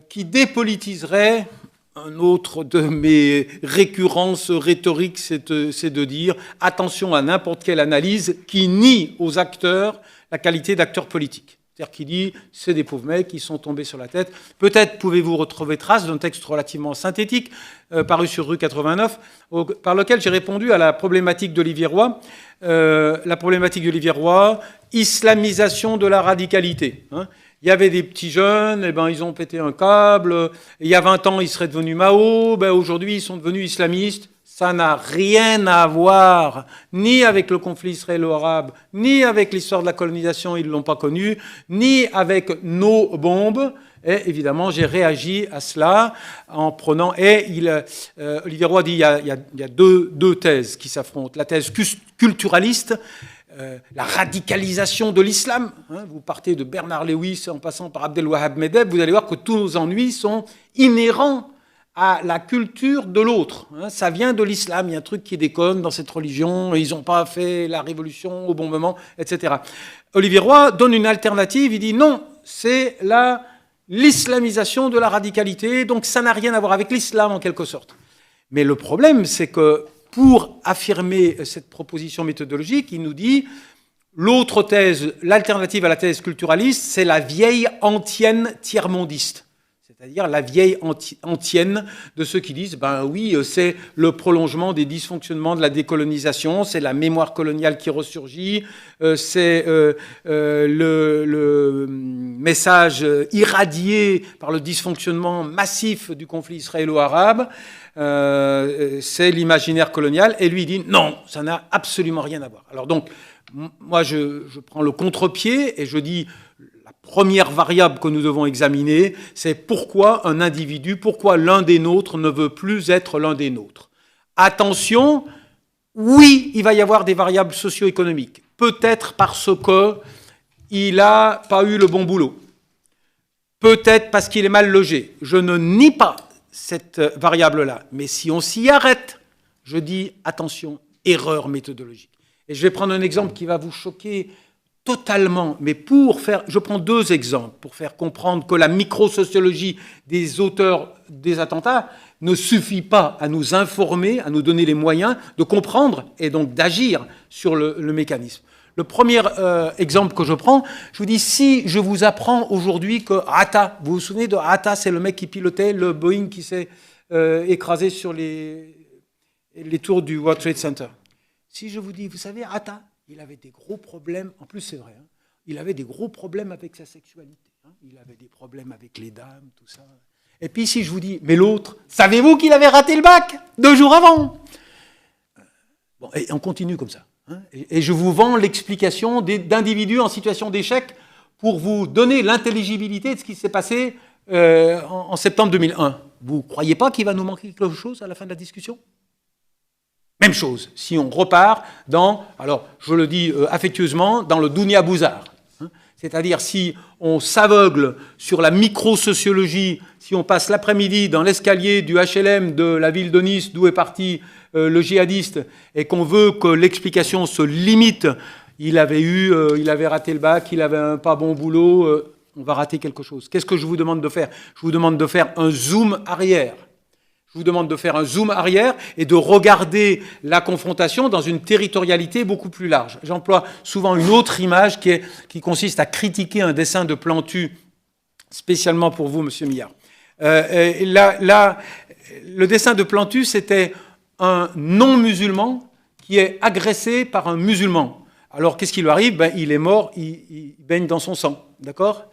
qui dépolitiseraient. Un autre de mes récurrences rhétoriques, c'est de dire attention à n'importe quelle analyse qui nie aux acteurs la qualité d'acteurs politiques. C'est-à-dire qui dit c'est des pauvres mecs qui sont tombés sur la tête. Peut-être pouvez-vous retrouver trace d'un texte relativement synthétique paru sur Rue 89, par lequel j'ai répondu à la problématique d'Olivier Roy. La problématique d'Olivier Roy, islamisation de la radicalité. Il y avait des petits jeunes, et ben ils ont pété un câble. Il y a 20 ans, ils seraient devenus Mao. Ben aujourd'hui, ils sont devenus islamistes. Ça n'a rien à voir ni avec le conflit israélo-arabe, ni avec l'histoire de la colonisation, ils ne l'ont pas connu, ni avec nos bombes. Et évidemment, j'ai réagi à cela en prenant... Olivier Roy dit qu'il y a deux thèses qui s'affrontent. La thèse culturaliste, la radicalisation de l'islam. Vous partez de Bernard Lewis en passant par Abdelwahab Medeb, vous allez voir que tous nos ennuis sont inhérents à la culture de l'autre. Ça vient de l'islam, il y a un truc qui déconne dans cette religion, ils n'ont pas fait la révolution au bon moment, etc. Olivier Roy donne une alternative, il dit non, c'est l'islamisation de la radicalité, donc ça n'a rien à voir avec l'islam en quelque sorte. Mais le problème, c'est que pour affirmer cette proposition méthodologique, il nous dit l'autre thèse, l'alternative à la thèse culturaliste, c'est la vieille antienne tiers-mondiste. C'est-à-dire la vieille antienne de ceux qui disent, ben oui, c'est le prolongement des dysfonctionnements de la décolonisation, c'est la mémoire coloniale qui ressurgit, c'est le message irradié par le dysfonctionnement massif du conflit israélo-arabe, c'est l'imaginaire colonial, et lui il dit, non, ça n'a absolument rien à voir. Alors donc, moi je prends le contre-pied et je dis, première variable que nous devons examiner, c'est pourquoi un individu, pourquoi l'un des nôtres ne veut plus être l'un des nôtres. Attention, oui, il va y avoir des variables socio-économiques. Peut-être parce qu'il n'a pas eu le bon boulot. Peut-être parce qu'il est mal logé. Je ne nie pas cette variable-là. Mais si on s'y arrête, je dis, attention, erreur méthodologique. Et je vais prendre un exemple qui va vous choquer totalement, mais je prends deux exemples pour faire comprendre que la microsociologie des auteurs des attentats ne suffit pas à nous informer, à nous donner les moyens de comprendre et donc d'agir sur le mécanisme. Le premier exemple que je prends, je vous dis, si je vous apprends aujourd'hui que Atta, vous vous souvenez de Atta, c'est le mec qui pilotait le Boeing qui s'est écrasé sur les tours du World Trade Center. Si je vous dis, vous savez, Atta, il avait des gros problèmes, en plus c'est vrai, il avait des gros problèmes avec sa sexualité, il avait des problèmes avec les dames, tout ça. Et puis si je vous dis, mais l'autre, savez-vous qu'il avait raté le bac 2 jours avant? Bon, et on continue comme ça. Et je vous vends l'explication d'individus en situation d'échec pour vous donner l'intelligibilité de ce qui s'est passé en septembre 2001. Vous ne croyez pas qu'il va nous manquer quelque chose à la fin de la discussion ? Même chose, si on repart dans, alors je le dis affectueusement, dans le Dounia Bouzard. C'est-à-dire si on s'aveugle sur la microsociologie, si on passe l'après-midi dans l'escalier du HLM de la ville de Nice, d'où est parti le djihadiste, et qu'on veut que l'explication se limite, il avait raté le bac, il avait un pas bon boulot, on va rater quelque chose. Qu'est-ce que je vous demande de faire? Je vous demande de faire un zoom arrière. Je vous demande de faire un zoom arrière et de regarder la confrontation dans une territorialité beaucoup plus large. J'emploie souvent une autre image qui consiste à critiquer un dessin de Plantu, spécialement pour vous, Monsieur Millard. Le dessin de Plantu, c'était un non-musulman qui est agressé par un musulman. Alors, qu'est-ce qui lui arrive? Il est mort, il baigne dans son sang, d'accord?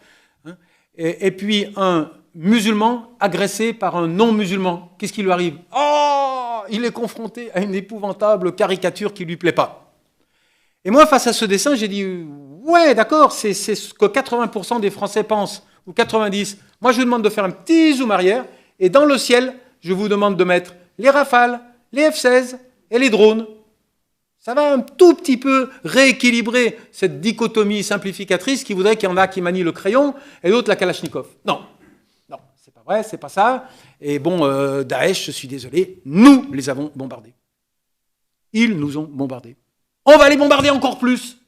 Et puis, un musulman agressé par un non-musulman. Qu'est-ce qui lui arrive? Oh, il est confronté à une épouvantable caricature qui ne lui plaît pas. Et moi, face à ce dessin, j'ai dit, Ouais, d'accord, c'est ce que 80% des Français pensent, ou 90%. Moi, je vous demande de faire un petit zoom arrière, et dans le ciel, je vous demande de mettre les Rafales, les F-16 et les drones. Ça va un tout petit peu rééquilibrer cette dichotomie simplificatrice qui voudrait qu'il y en a qui manient le crayon et d'autres la Kalachnikov. Non, non, c'est pas vrai, c'est pas ça. Et bon, Daesh, je suis désolé, nous les avons bombardés. Ils nous ont bombardés. On va les bombarder encore plus.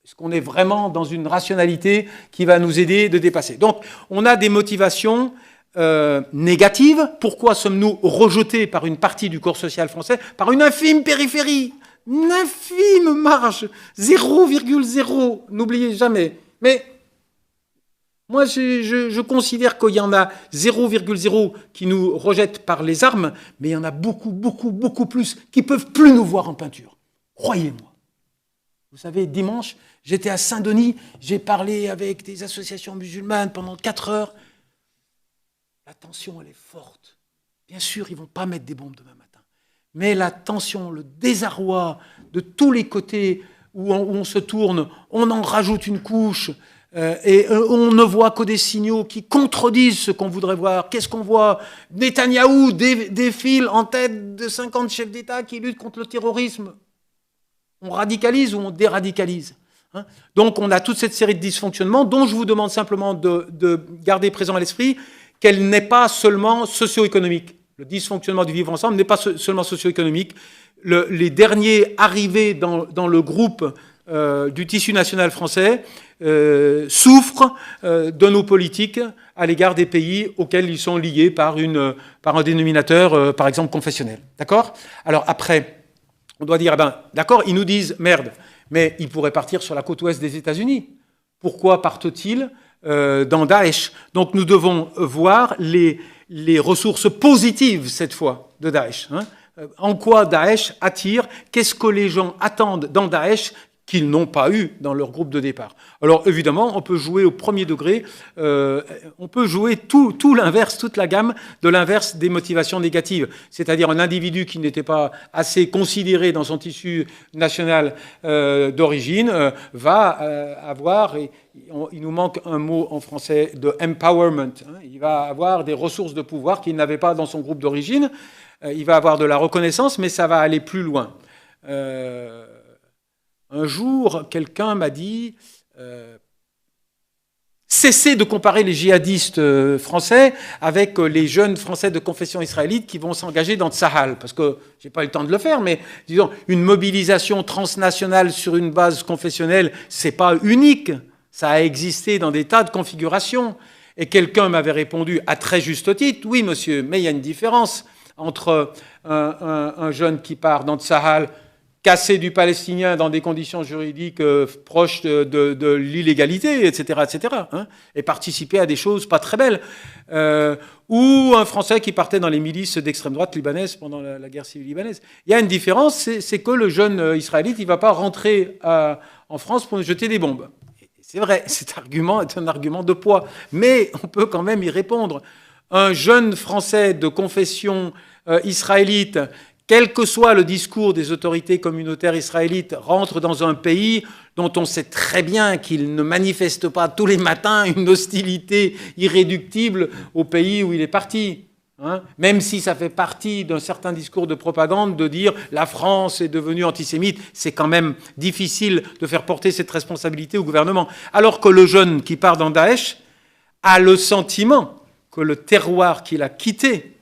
Est-ce qu'on est vraiment dans une rationalité qui va nous aider de dépasser? Donc, on a des motivations négatives. Pourquoi sommes-nous rejetés par une partie du corps social français, par une infime périphérie, une infime marge, 0,0, n'oubliez jamais. Mais moi, je considère qu'il y en a 0,0 qui nous rejettent par les armes, mais il y en a beaucoup, beaucoup, beaucoup plus qui ne peuvent plus nous voir en peinture. Croyez-moi. Vous savez, dimanche, j'étais à Saint-Denis, j'ai parlé avec des associations musulmanes pendant 4 heures. La tension, elle est forte. Bien sûr, ils ne vont pas mettre des bombes demain matin. Mais la tension, le désarroi de tous les côtés où on se tourne, on en rajoute une couche et on ne voit que des signaux qui contredisent ce qu'on voudrait voir. Qu'est-ce qu'on voit? Netanyahou défile en tête de 50 chefs d'État qui luttent contre le terrorisme. On radicalise ou on déradicalise? Donc on a toute cette série de dysfonctionnements dont je vous demande simplement de garder présent à l'esprit qu'elle n'est pas seulement socio-économique. Le dysfonctionnement du vivre ensemble n'est pas seulement socio-économique. Les derniers arrivés dans le groupe du tissu national français souffrent de nos politiques à l'égard des pays auxquels ils sont liés par un dénominateur, par exemple, confessionnel. D'accord? Alors après, on doit dire, d'accord, ils nous disent, merde, mais ils pourraient partir sur la côte ouest des États-Unis. Pourquoi partent-ils dans Daesh? Donc nous devons voir les ressources positives, cette fois, de Daesh. En quoi Daesh attire? Qu'est-ce que les gens attendent dans Daesh qu'ils n'ont pas eu dans leur groupe de départ? Alors évidemment, on peut jouer au premier degré, on peut jouer tout l'inverse, toute la gamme de l'inverse des motivations négatives. C'est-à-dire un individu qui n'était pas assez considéré dans son tissu national d'origine va avoir, il nous manque un mot en français, de empowerment. Il va avoir des ressources de pouvoir qu'il n'avait pas dans son groupe d'origine. Il va avoir de la reconnaissance, mais ça va aller plus loin. Un jour, quelqu'un m'a dit cessez de comparer les djihadistes français avec les jeunes Français de confession israélite qui vont s'engager dans Tsahal. Parce que je n'ai pas eu le temps de le faire, mais disons, une mobilisation transnationale sur une base confessionnelle, ce n'est pas unique. Ça a existé dans des tas de configurations. Et quelqu'un m'avait répondu à très juste titre, oui monsieur, mais il y a une différence entre un jeune qui part dans Tsahal, casser du palestinien dans des conditions juridiques proches de l'illégalité, etc., et participer à des choses pas très belles. Ou un Français qui partait dans les milices d'extrême droite libanaise pendant la guerre civile libanaise. Il y a une différence, c'est que le jeune israélite, il ne va pas rentrer en France pour nous jeter des bombes. C'est vrai, cet argument est un argument de poids, mais on peut quand même y répondre. Un jeune Français de confession israélite, quel que soit le discours des autorités communautaires israélites, rentre dans un pays dont on sait très bien qu'il ne manifeste pas tous les matins une hostilité irréductible au pays où il est parti. Même si ça fait partie d'un certain discours de propagande de dire la France est devenue antisémite, c'est quand même difficile de faire porter cette responsabilité au gouvernement. Alors que le jeune qui part dans Daesh a le sentiment que le terroir qu'il a quitté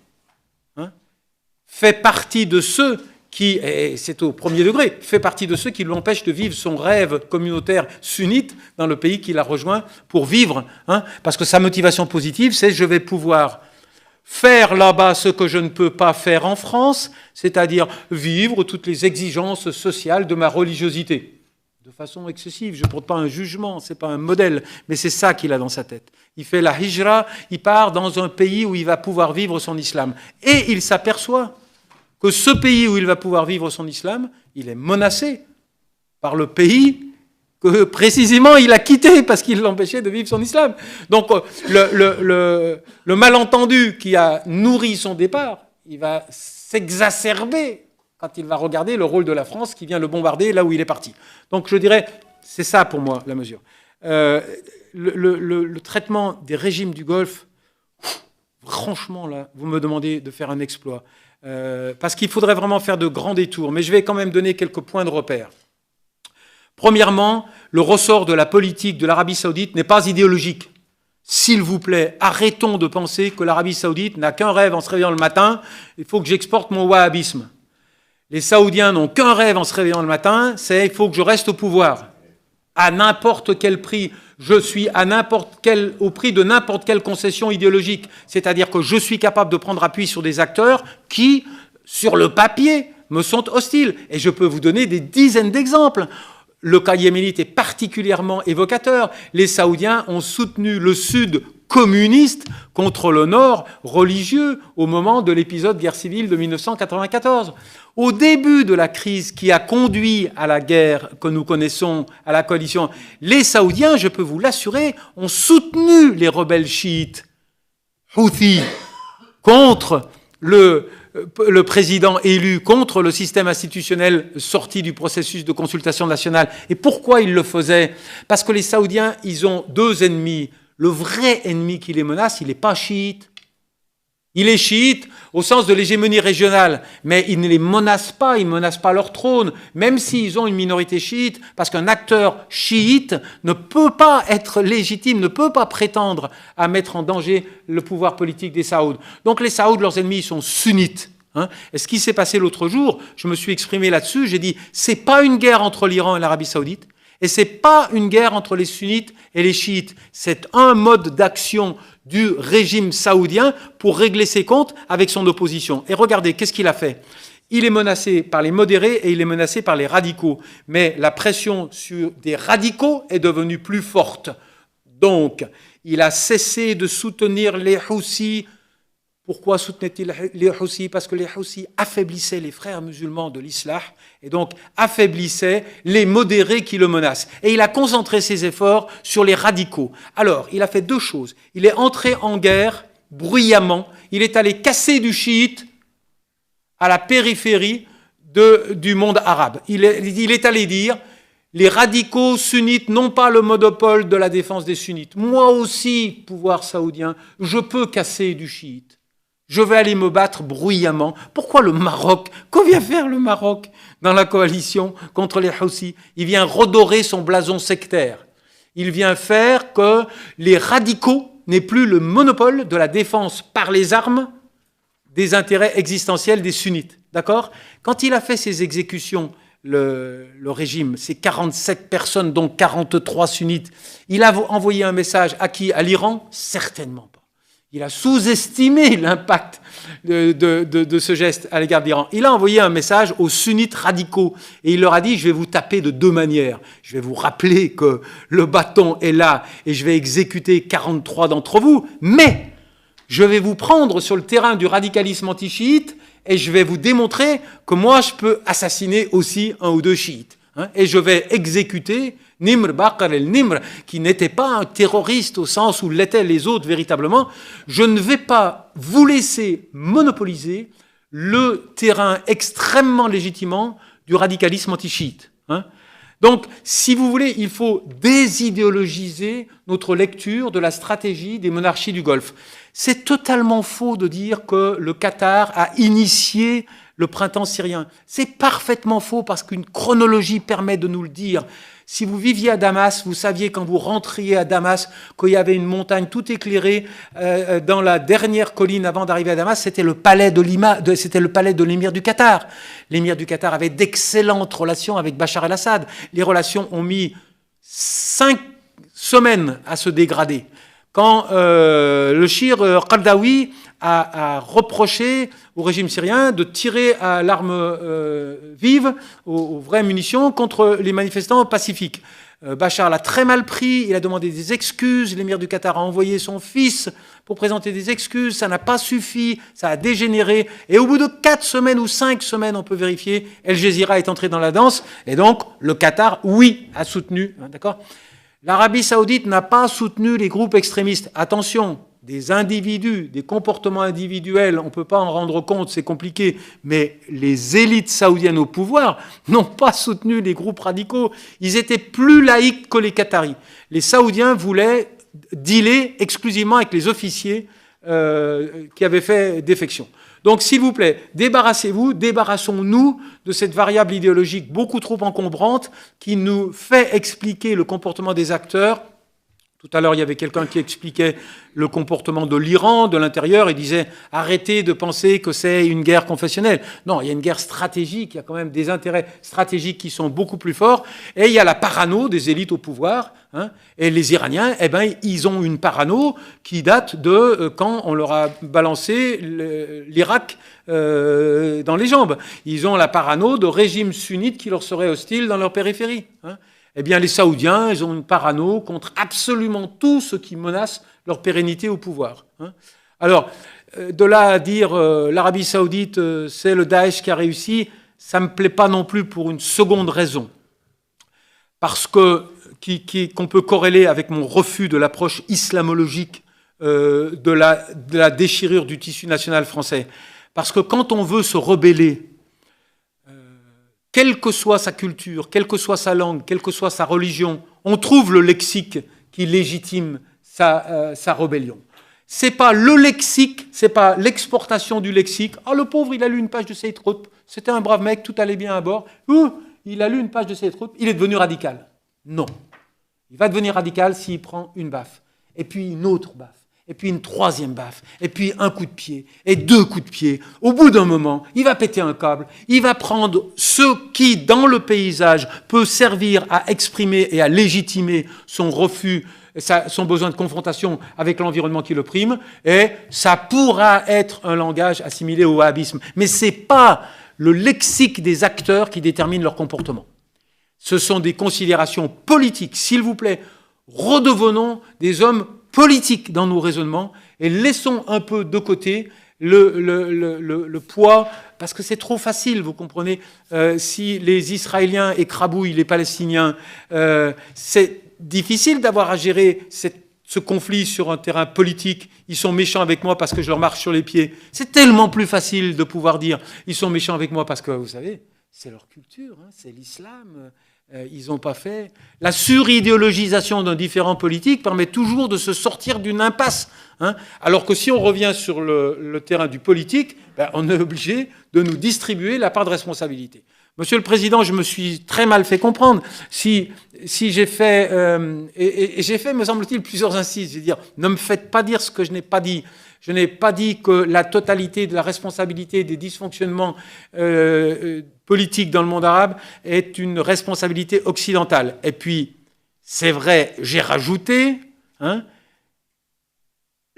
fait partie de ceux qui, et c'est au premier degré, fait partie de ceux qui l'empêchent de vivre son rêve communautaire sunnite dans le pays qu'il a rejoint pour vivre. Parce que sa motivation positive, c'est je vais pouvoir faire là-bas ce que je ne peux pas faire en France, c'est-à-dire vivre toutes les exigences sociales de ma religiosité. De façon excessive, je ne porte pas un jugement, ce n'est pas un modèle, mais c'est ça qu'il a dans sa tête. Il fait la hijra, il part dans un pays où il va pouvoir vivre son islam. Et il s'aperçoit que ce pays où il va pouvoir vivre son islam, il est menacé par le pays que précisément il a quitté parce qu'il l'empêchait de vivre son islam. Donc le malentendu qui a nourri son départ, il va s'exacerber quand il va regarder le rôle de la France qui vient le bombarder là où il est parti. Donc je dirais, c'est ça pour moi la mesure. Le traitement des régimes du Golfe, franchement, là, vous me demandez de faire un exploit. Parce qu'il faudrait vraiment faire de grands détours. Mais je vais quand même donner quelques points de repère. Premièrement, le ressort de la politique de l'Arabie Saoudite n'est pas idéologique. S'il vous plaît, arrêtons de penser que l'Arabie Saoudite n'a qu'un rêve en se réveillant le matin, il faut que j'exporte mon wahhabisme. Les Saoudiens n'ont qu'un rêve en se réveillant le matin, c'est il faut que je reste au pouvoir. À n'importe quel prix, je suis au prix de n'importe quelle concession idéologique. C'est-à-dire que je suis capable de prendre appui sur des acteurs qui, sur le papier, me sont hostiles. Et je peux vous donner des dizaines d'exemples. Le cas yéménite est particulièrement évocateur. Les Saoudiens ont soutenu le Sud communiste contre le Nord religieux au moment de l'épisode guerre civile de 1994. Au début de la crise qui a conduit à la guerre que nous connaissons, à la coalition, les Saoudiens, je peux vous l'assurer, ont soutenu les rebelles chiites Houthis contre le président élu, contre le système institutionnel sorti du processus de consultation nationale. Et pourquoi ils le faisaient? Parce que les Saoudiens, ils ont deux ennemis. Le vrai ennemi qui les menace, il n'est pas chiite. Il est chiite au sens de l'hégémonie régionale, mais il ne les menace pas, ils ne menacent pas leur trône, même s'ils ont une minorité chiite, parce qu'un acteur chiite ne peut pas être légitime, ne peut pas prétendre à mettre en danger le pouvoir politique des Saouds. Donc les Saouds, leurs ennemis, ils sont sunnites. Et ce qui s'est passé l'autre jour, je me suis exprimé là-dessus, j'ai dit, c'est pas une guerre entre l'Iran et l'Arabie Saoudite, et c'est pas une guerre entre les sunnites et les chiites, c'est un mode d'action du régime saoudien pour régler ses comptes avec son opposition. Et regardez, qu'est-ce qu'il a fait? Il est menacé par les modérés et il est menacé par les radicaux. Mais la pression sur des radicaux est devenue plus forte. Donc, il a cessé de soutenir les Houthis. Pourquoi soutenait-il les Houthis? Parce que les Houthis affaiblissaient les frères musulmans de l'Islah et donc affaiblissaient les modérés qui le menacent. Et il a concentré ses efforts sur les radicaux. Alors, il a fait deux choses. Il est entré en guerre bruyamment. Il est allé casser du chiite à la périphérie du monde arabe. Il est allé dire... Les radicaux sunnites n'ont pas le monopole de la défense des sunnites. Moi aussi, pouvoir saoudien, je peux casser du chiite. Je vais aller me battre bruyamment. Pourquoi le Maroc? Que vient faire le Maroc dans la coalition contre les Houthis? Il vient redorer son blason sectaire. Il vient faire que les radicaux n'aient plus le monopole de la défense par les armes des intérêts existentiels des sunnites. D'accord? Quand il a fait ses exécutions, le régime, c'est 47 personnes, dont 43 sunnites. Il a envoyé un message à qui? À l'Iran? Certainement pas. Il a sous-estimé l'impact de ce geste à l'égard de l'Iran. Il a envoyé un message aux sunnites radicaux et il leur a dit « Je vais vous taper de deux manières. Je vais vous rappeler que le bâton est là et je vais exécuter 43 d'entre vous, mais je vais vous prendre sur le terrain du radicalisme anti-chiite et je vais vous démontrer que moi, je peux assassiner aussi un ou deux chiites. Et je vais exécuter Nimr Bakr el-Nimr, qui n'était pas un terroriste au sens où l'étaient les autres véritablement. Je ne vais pas vous laisser monopoliser le terrain extrêmement légitimement du radicalisme anti-chiite. Donc, si vous voulez, il faut désidéologiser notre lecture de la stratégie des monarchies du Golfe. C'est totalement faux de dire que le Qatar a initié le printemps syrien. C'est parfaitement faux parce qu'une chronologie permet de nous le dire. Si vous viviez à Damas, vous saviez quand vous rentriez à Damas qu'il y avait une montagne tout éclairée dans la dernière colline avant d'arriver à Damas, c'était le palais de l'émir du Qatar. L'émir du Qatar avait d'excellentes relations avec Bachar el-Assad. Les relations ont mis 5 semaines à se dégrader. Quand le Shir Qardawi a reproché au régime syrien de tirer à l'arme vive, aux vraies munitions, contre les manifestants pacifiques. Bachar l'a très mal pris, il a demandé des excuses, l'émir du Qatar a envoyé son fils pour présenter des excuses, ça n'a pas suffi, ça a dégénéré, et au bout de 4 semaines ou 5 semaines, on peut vérifier, El Jazeera est entré dans la danse, et donc le Qatar, oui, a soutenu, d'accord ? L'Arabie Saoudite n'a pas soutenu les groupes extrémistes. Attention, des individus, des comportements individuels, on ne peut pas en rendre compte, c'est compliqué, mais les élites saoudiennes au pouvoir n'ont pas soutenu les groupes radicaux. Ils étaient plus laïcs que les Qataris. Les Saoudiens voulaient dealer exclusivement avec les officiers qui avaient fait défection. Donc, s'il vous plaît, débarrassons-nous de cette variable idéologique beaucoup trop encombrante qui nous fait expliquer le comportement des acteurs. Tout à l'heure, il y avait quelqu'un qui expliquait le comportement de l'Iran, de l'intérieur, et disait « Arrêtez de penser que c'est une guerre confessionnelle ». Non, il y a une guerre stratégique, il y a quand même des intérêts stratégiques qui sont beaucoup plus forts, et il y a la parano des élites au pouvoir, hein, et les Iraniens, eh ben, ils ont une parano qui date de quand on leur a balancé l'Irak dans les jambes. Ils ont la parano de régimes sunnites qui leur seraient hostiles dans leur périphérie, hein. Eh bien, les Saoudiens, ils ont une parano contre absolument tout ce qui menace leur pérennité au pouvoir, hein. Alors, de là à dire l'Arabie saoudite, c'est le Daesh qui a réussi, ça ne me plaît pas non plus pour une seconde raison. Parce que, qu'on peut corréler avec mon refus de l'approche islamologique de la déchirure du tissu national français. Parce que quand on veut se rebeller, quelle que soit sa culture, quelle que soit sa langue, quelle que soit sa religion, on trouve le lexique qui légitime sa rébellion. C'est pas le lexique, c'est pas l'exportation du lexique. Ah, le pauvre, il a lu une page de Sayyid Qutb, c'était un brave mec, tout allait bien à bord. Il a lu une page de Sayyid Qutb, il est devenu radical. Non. Il va devenir radical s'il prend une baffe, et puis une autre baffe, et puis une troisième baffe, et puis un coup de pied, et 2 coups de pied. Au bout d'un moment, il va péter un câble, il va prendre ce qui, dans le paysage, peut servir à exprimer et à légitimer son refus, son besoin de confrontation avec l'environnement qui l'opprime, et ça pourra être un langage assimilé au wahhabisme. Mais ce n'est pas le lexique des acteurs qui détermine leur comportement. Ce sont des considérations politiques. S'il vous plaît, redevenons des hommes politiques dans nos raisonnements et laissons un peu de côté le poids, parce que c'est trop facile, vous comprenez, si les Israéliens écrabouillent les Palestiniens, c'est difficile d'avoir à gérer ce conflit sur un terrain politique. Ils sont méchants avec moi parce que je leur marche sur les pieds. C'est tellement plus facile de pouvoir dire ils sont méchants avec moi parce que, vous savez, c'est leur culture, hein, c'est l'islam. Ils n'ont pas fait. La suridéologisation d'un différent politique permet toujours de se sortir d'une impasse, hein, alors que si on revient sur le terrain du politique, ben, on est obligé de nous distribuer la part de responsabilité. Monsieur le Président, je me suis très mal fait comprendre. Si j'ai fait, et j'ai fait, me semble-t-il, plusieurs incises, je veux dire, ne me faites pas dire ce que je n'ai pas dit. Je n'ai pas dit que la totalité de la responsabilité des dysfonctionnements politiques dans le monde arabe est une responsabilité occidentale. Et puis, c'est vrai, j'ai rajouté, hein,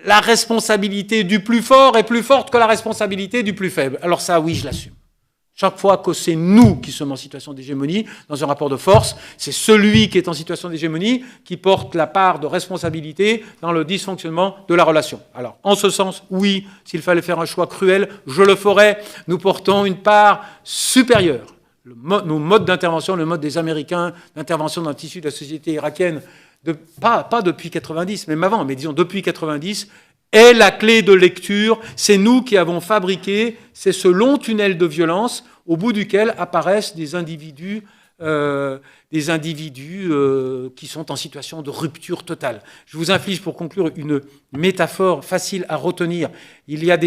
la responsabilité du plus fort est plus forte que la responsabilité du plus faible. Alors ça, oui, je l'assume. Chaque fois que c'est nous qui sommes en situation d'hégémonie, dans un rapport de force, c'est celui qui est en situation d'hégémonie qui porte la part de responsabilité dans le dysfonctionnement de la relation. Alors, en ce sens, oui, s'il fallait faire un choix cruel, je le ferais. Nous portons une part supérieure. Nos modes d'intervention, le mode des Américains, d'intervention dans le tissu de la société irakienne, pas depuis 90, même avant, mais disons depuis 90, est la clé de lecture. C'est nous qui avons fabriqué, c'est ce long tunnel de violence au bout duquel apparaissent des individus qui sont en situation de rupture totale. Je vous inflige pour conclure une métaphore facile à retenir. Il y a des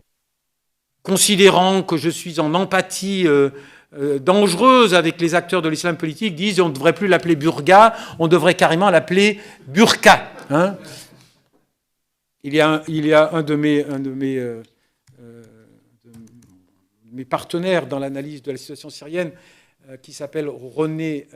considérant que je suis en empathie dangereuse avec les acteurs de l'islam politique, disent on ne devrait plus l'appeler burqa, on devrait carrément l'appeler burqa. Hein, il y a un de mes partenaires dans l'analyse de la situation syrienne qui s'appelle René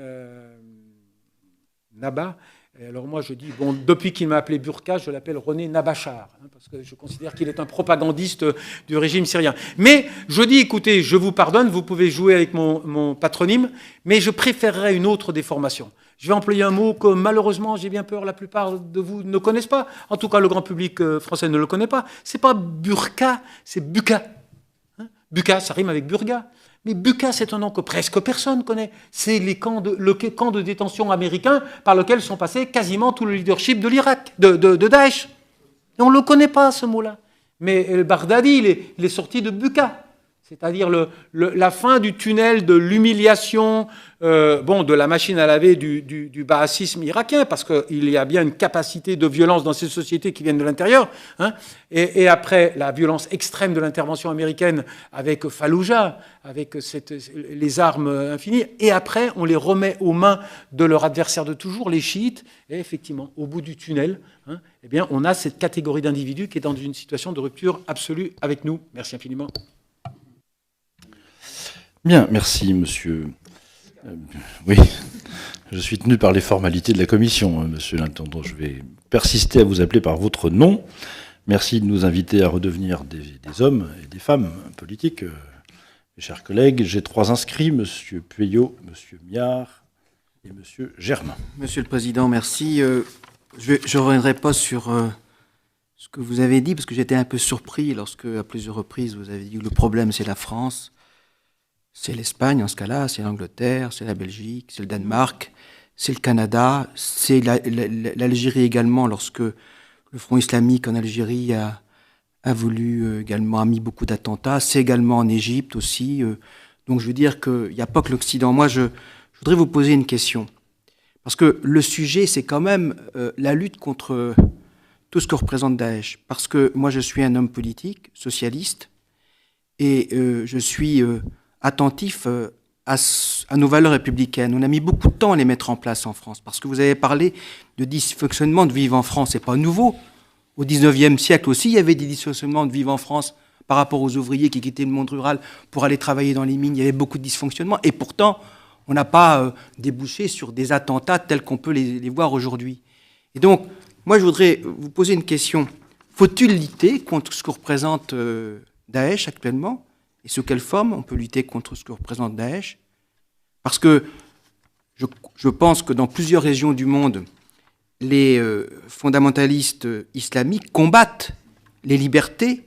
Naba. Et alors moi je dis, bon, depuis qu'il m'a appelé burqa, je l'appelle René Nabachar, hein, parce que je considère qu'il est un propagandiste du régime syrien. Mais je dis, écoutez, je vous pardonne, vous pouvez jouer avec mon patronyme, mais je préférerais une autre déformation. Je vais employer un mot que malheureusement, j'ai bien peur, la plupart de vous ne connaissent pas. En tout cas, le grand public français ne le connaît pas. C'est pas burqa, c'est buka. Hein, buka, ça rime avec burqa. Mais buka, c'est un nom que presque personne connaît. C'est le camp de détention américain par lequel sont passés quasiment tout le leadership de l'Irak, de Daesh. Et on ne le connaît pas, ce mot-là. Mais el-Baghdadi, il est sorti de Buka. C'est-à-dire la fin du tunnel de l'humiliation, de la machine à laver du baasisme irakien, parce qu'il y a bien une capacité de violence dans ces sociétés qui viennent de l'intérieur. Hein, et après, la violence extrême de l'intervention américaine avec Fallujah, avec les armes infinies. Et après, on les remet aux mains de leur adversaire de toujours, les chiites. Et effectivement, au bout du tunnel, eh bien, on a cette catégorie d'individus qui est dans une situation de rupture absolue avec nous. Merci infiniment. Bien, merci, monsieur. Oui, je suis tenu par les formalités de la commission, monsieur l'intendant. Je vais persister à vous appeler par votre nom. Merci de nous inviter à redevenir des hommes et des femmes politiques. Mes chers collègues, j'ai 3 inscrits, monsieur Pueyo, monsieur Miard et monsieur Germain. Monsieur le Président, merci. Je ne reviendrai pas sur ce que vous avez dit, parce que j'étais un peu surpris lorsque, à plusieurs reprises, vous avez dit que le problème, c'est la France. C'est l'Espagne en ce cas-là, c'est l'Angleterre, c'est la Belgique, c'est le Danemark, c'est le Canada, c'est l'Algérie également, lorsque le Front islamique en Algérie a voulu également, a mis beaucoup d'attentats, c'est également en Égypte aussi. Donc je veux dire qu'il n'y a pas que l'Occident. Moi, je voudrais vous poser une question. Parce que le sujet, c'est quand même la lutte contre tout ce que représente Daesh. Parce que moi, je suis un homme politique, socialiste, et je suis attentif à nos valeurs républicaines. On a mis beaucoup de temps à les mettre en place en France, parce que vous avez parlé de dysfonctionnement de vivre en France. C'est pas nouveau. Au 19e siècle aussi, il y avait des dysfonctionnements de vivre en France par rapport aux ouvriers qui quittaient le monde rural pour aller travailler dans les mines. Il y avait beaucoup de dysfonctionnements. Et pourtant, on n'a pas débouché sur des attentats tels qu'on peut les voir aujourd'hui. Et donc, moi, je voudrais vous poser une question. Faut-il lutter contre ce que représente Daesh actuellement ? Et sous quelle forme on peut lutter contre ce que représente Daesh? Parce que je pense que dans plusieurs régions du monde, les fondamentalistes islamiques combattent les libertés,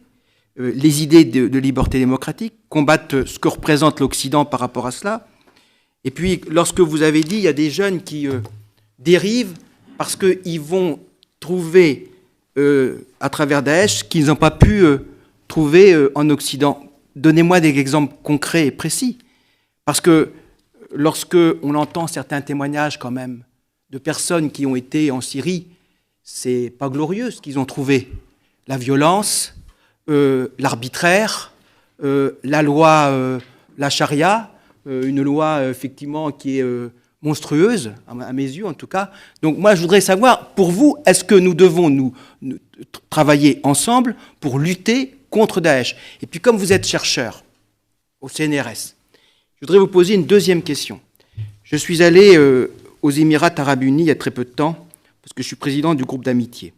les idées de liberté démocratique, combattent ce que représente l'Occident par rapport à cela. Et puis, lorsque vous avez dit, il y a des jeunes qui dérivent parce qu'ils vont trouver à travers Daesh ce qu'ils n'ont pas pu trouver en Occident. Donnez-moi des exemples concrets et précis. Parce que lorsque on entend certains témoignages quand même de personnes qui ont été en Syrie, c'est pas glorieux ce qu'ils ont trouvé. La violence, l'arbitraire, la loi, la charia, une loi effectivement qui est monstrueuse, à mes yeux en tout cas. Donc moi je voudrais savoir, pour vous, est-ce que nous devons nous travailler ensemble pour lutter contre Daesh? Et puis comme vous êtes chercheur au CNRS, je voudrais vous poser une deuxième question. Je suis allé aux Émirats Arabes Unis il y a très peu de temps, parce que je suis président du groupe d'amitié.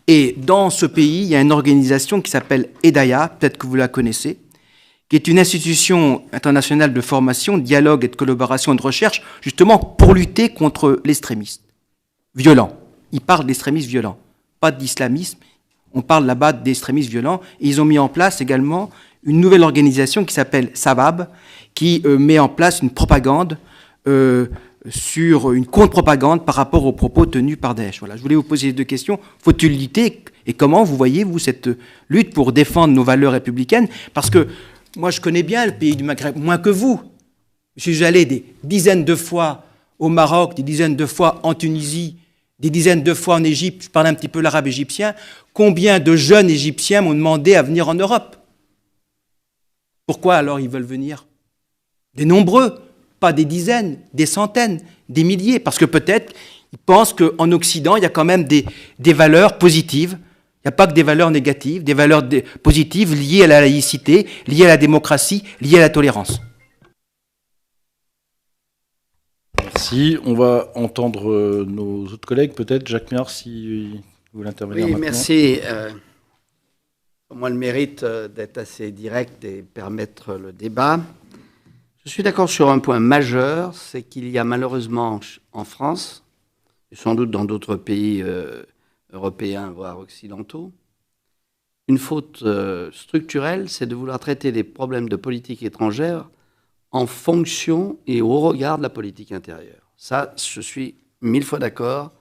Et dans ce pays, il y a une organisation qui s'appelle EDAYA, peut-être que vous la connaissez, qui est une institution internationale de formation, de dialogue et de collaboration et de recherche, justement pour lutter contre l'extrémisme violent. Ils parlent d'extrémisme violent, pas d'islamisme. On parle là-bas d'extrémistes violents. Et ils ont mis en place également une nouvelle organisation qui s'appelle Sabab, qui met en place une propagande, sur une contre-propagande par rapport aux propos tenus par Daesh. Voilà, je voulais vous poser 2 questions. Faut-il lutter? Et comment vous voyez, vous, cette lutte pour défendre nos valeurs républicaines? Parce que moi, je connais bien le pays du Maghreb, moins que vous. Je suis allé des dizaines de fois au Maroc, des dizaines de fois en Tunisie, des dizaines de fois en Égypte. Je parle un petit peu l'arabe égyptien. Combien de jeunes Égyptiens m'ont demandé à venir en Europe? Pourquoi alors ils veulent venir? Des nombreux, pas des dizaines, des centaines, des milliers. Parce que peut-être ils pensent qu'en Occident, il y a quand même des valeurs positives. Il n'y a pas que des valeurs négatives, des valeurs positives liées à la laïcité, liées à la démocratie, liées à la tolérance. Merci. On va entendre nos autres collègues, peut-être. Jacques Miard, si vous voulez intervenir maintenant. Merci. Pour moi, le mérite d'être assez direct et permettre le débat. Je suis d'accord sur un point majeur, c'est qu'il y a malheureusement en France, et sans doute dans d'autres pays européens, voire occidentaux, une faute structurelle, c'est de vouloir traiter les problèmes de politique étrangère en fonction et au regard de la politique intérieure. Ça, je suis 1000 fois d'accord.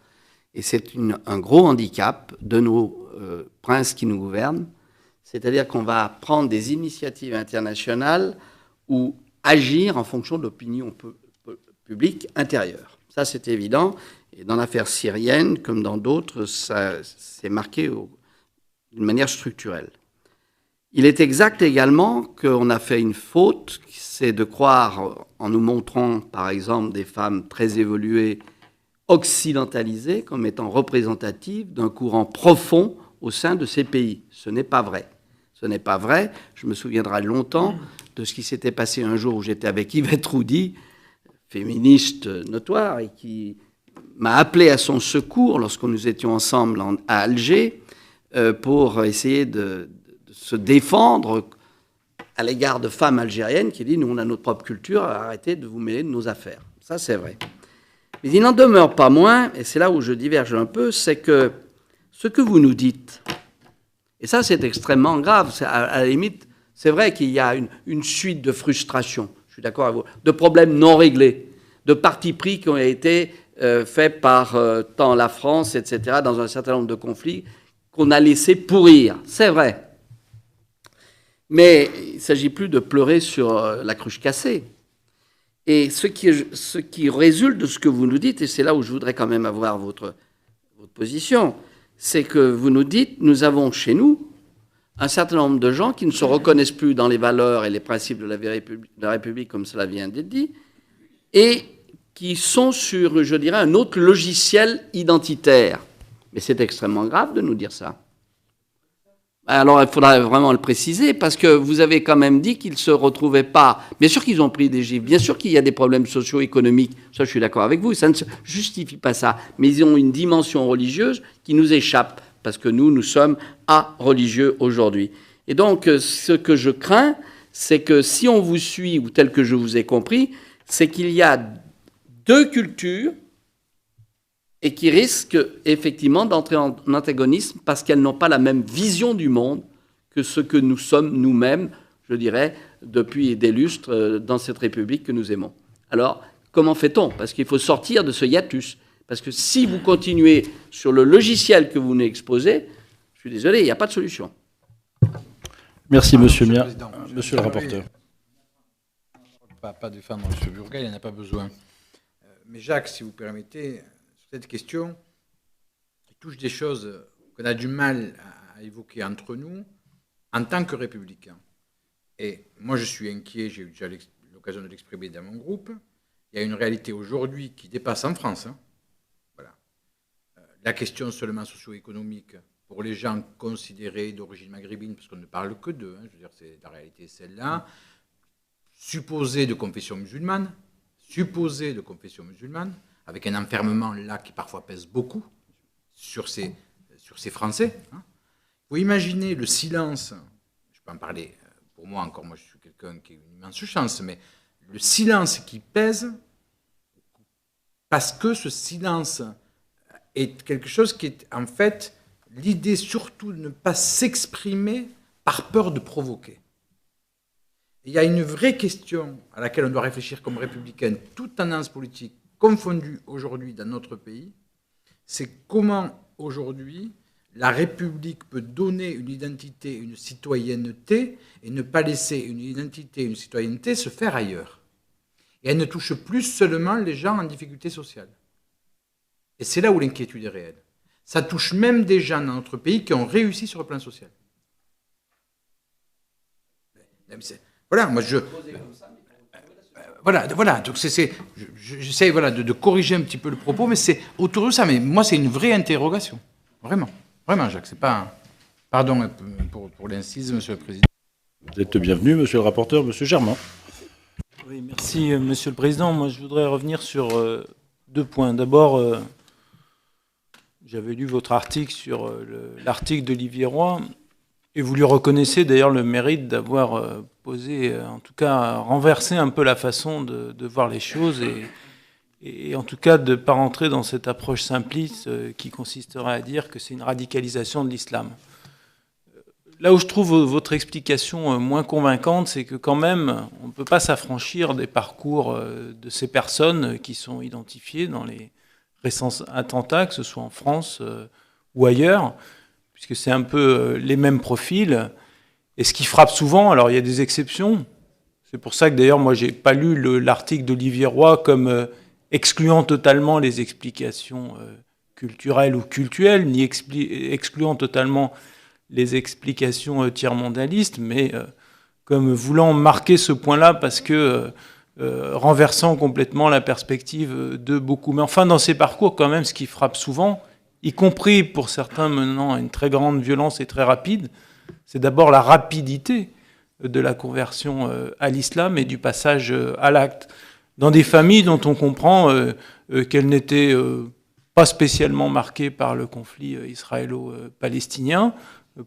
Et c'est un gros handicap de nos princes qui nous gouvernent. C'est-à-dire qu'on va prendre des initiatives internationales ou agir en fonction de l'opinion publique intérieure. Ça, c'est évident. Et dans l'affaire syrienne, comme dans d'autres, ça s'est marqué d'une manière structurelle. Il est exact également qu'on a fait une faute, c'est de croire, en nous montrant par exemple des femmes très évoluées, occidentalisées, comme étant représentatives d'un courant profond au sein de ces pays. Ce n'est pas vrai. Ce n'est pas vrai. Je me souviendrai longtemps de ce qui s'était passé un jour où j'étais avec Yvette Roudy, féministe notoire, et qui m'a appelé à son secours lorsque nous étions ensemble à Alger pour essayer de se défendre à l'égard de femmes algériennes qui disent « Nous, on a notre propre culture, arrêtez de vous mêler de nos affaires ». Ça, c'est vrai. Mais il n'en demeure pas moins, et c'est là où je diverge un peu, c'est que ce que vous nous dites, et ça, c'est extrêmement grave, à la limite, c'est vrai qu'il y a une suite de frustrations, je suis d'accord avec vous, de problèmes non réglés, de partis pris qui ont été faits par tant la France, etc., dans un certain nombre de conflits qu'on a laissé pourrir. C'est vrai. Mais il ne s'agit plus de pleurer sur la cruche cassée. Et ce qui résulte de ce que vous nous dites, et c'est là où je voudrais quand même avoir votre position, c'est que vous nous dites, nous avons chez nous un certain nombre de gens qui ne se reconnaissent plus dans les valeurs et les principes de la République, comme cela vient d'être dit, et qui sont sur, je dirais, un autre logiciel identitaire. Mais c'est extrêmement grave de nous dire ça. Alors, il faudra vraiment le préciser, parce que vous avez quand même dit qu'ils ne se retrouvaient pas. Bien sûr qu'ils ont pris des gifles, bien sûr qu'il y a des problèmes socio-économiques, ça je suis d'accord avec vous, ça ne justifie pas ça. Mais ils ont une dimension religieuse qui nous échappe, parce que nous sommes religieux aujourd'hui. Et donc, ce que je crains, c'est que si on vous suit, ou tel que je vous ai compris, c'est qu'il y a deux cultures et qui risquent effectivement d'entrer en antagonisme parce qu'elles n'ont pas la même vision du monde que ce que nous sommes nous-mêmes, je dirais, depuis des lustres dans cette République que nous aimons. Alors, comment fait-on? Parce qu'il faut sortir de ce hiatus. Parce que si vous continuez sur le logiciel que vous nous exposez, je suis désolé, il n'y a pas de solution. Merci, monsieur le Monsieur le rapporteur. Pas défendre M. Burgat, il n'en a pas besoin. Mais Jacques, si vous permettez, sur cette question, qui touche des choses qu'on a du mal à évoquer entre nous, en tant que républicains. Et moi, je suis inquiet, j'ai eu déjà l'occasion de l'exprimer dans mon groupe, il y a une réalité aujourd'hui qui dépasse en France. Voilà. La question seulement socio-économique, pour les gens considérés d'origine maghrébine, parce qu'on ne parle que d'eux, je veux dire, la réalité est celle-là, supposés de confession musulmane, avec un enfermement là qui parfois pèse beaucoup sur ces Français. Vous imaginez le silence, je peux en parler pour moi encore, moi je suis quelqu'un qui a une immense chance, mais le silence qui pèse, parce que ce silence est quelque chose qui est en fait l'idée surtout de ne pas s'exprimer par peur de provoquer. Il y a une vraie question à laquelle on doit réfléchir comme républicaine, toute tendance politique confondue aujourd'hui dans notre pays, c'est comment aujourd'hui la République peut donner une identité, une citoyenneté, et ne pas laisser une identité, une citoyenneté se faire ailleurs. Et elle ne touche plus seulement les gens en difficulté sociale. Et c'est là où l'inquiétude est réelle. Ça touche même des gens dans notre pays qui ont réussi sur le plan social. Voilà, moi voilà, donc j'essaie de corriger un petit peu le propos, mais c'est autour de ça. Mais moi, c'est une vraie interrogation. Vraiment, Jacques, c'est pas... Pardon pour l'incise, Monsieur le Président. Vous êtes bienvenu, Monsieur le rapporteur, Monsieur Germain. Oui, merci, Monsieur le Président. Moi, je voudrais revenir sur deux points. D'abord, j'avais lu votre article sur l'article d'Olivier Roy, et vous lui reconnaissez d'ailleurs le mérite d'avoir posé, en tout cas, renversé un peu la façon de voir les choses, et en tout cas de ne pas rentrer dans cette approche simpliste qui consisterait à dire que c'est une radicalisation de l'islam. Là où je trouve votre explication moins convaincante, c'est que quand même, on ne peut pas s'affranchir des parcours de ces personnes qui sont identifiées dans les récents attentats, que ce soit en France ou ailleurs, puisque c'est un peu les mêmes profils. Et ce qui frappe souvent, alors il y a des exceptions, c'est pour ça que d'ailleurs moi j'ai pas lu l'article d'Olivier Roy comme excluant totalement les explications culturelles ou cultuelles, ni excluant totalement les explications tiers-mondalistes, mais comme voulant marquer ce point-là parce que renversant complètement la perspective de beaucoup. Mais enfin, dans ces parcours, quand même, ce qui frappe souvent, y compris pour certains menant à une très grande violence et très rapide, c'est d'abord la rapidité de la conversion à l'islam et du passage à l'acte. Dans des familles dont on comprend qu'elles n'étaient pas spécialement marquées par le conflit israélo-palestinien,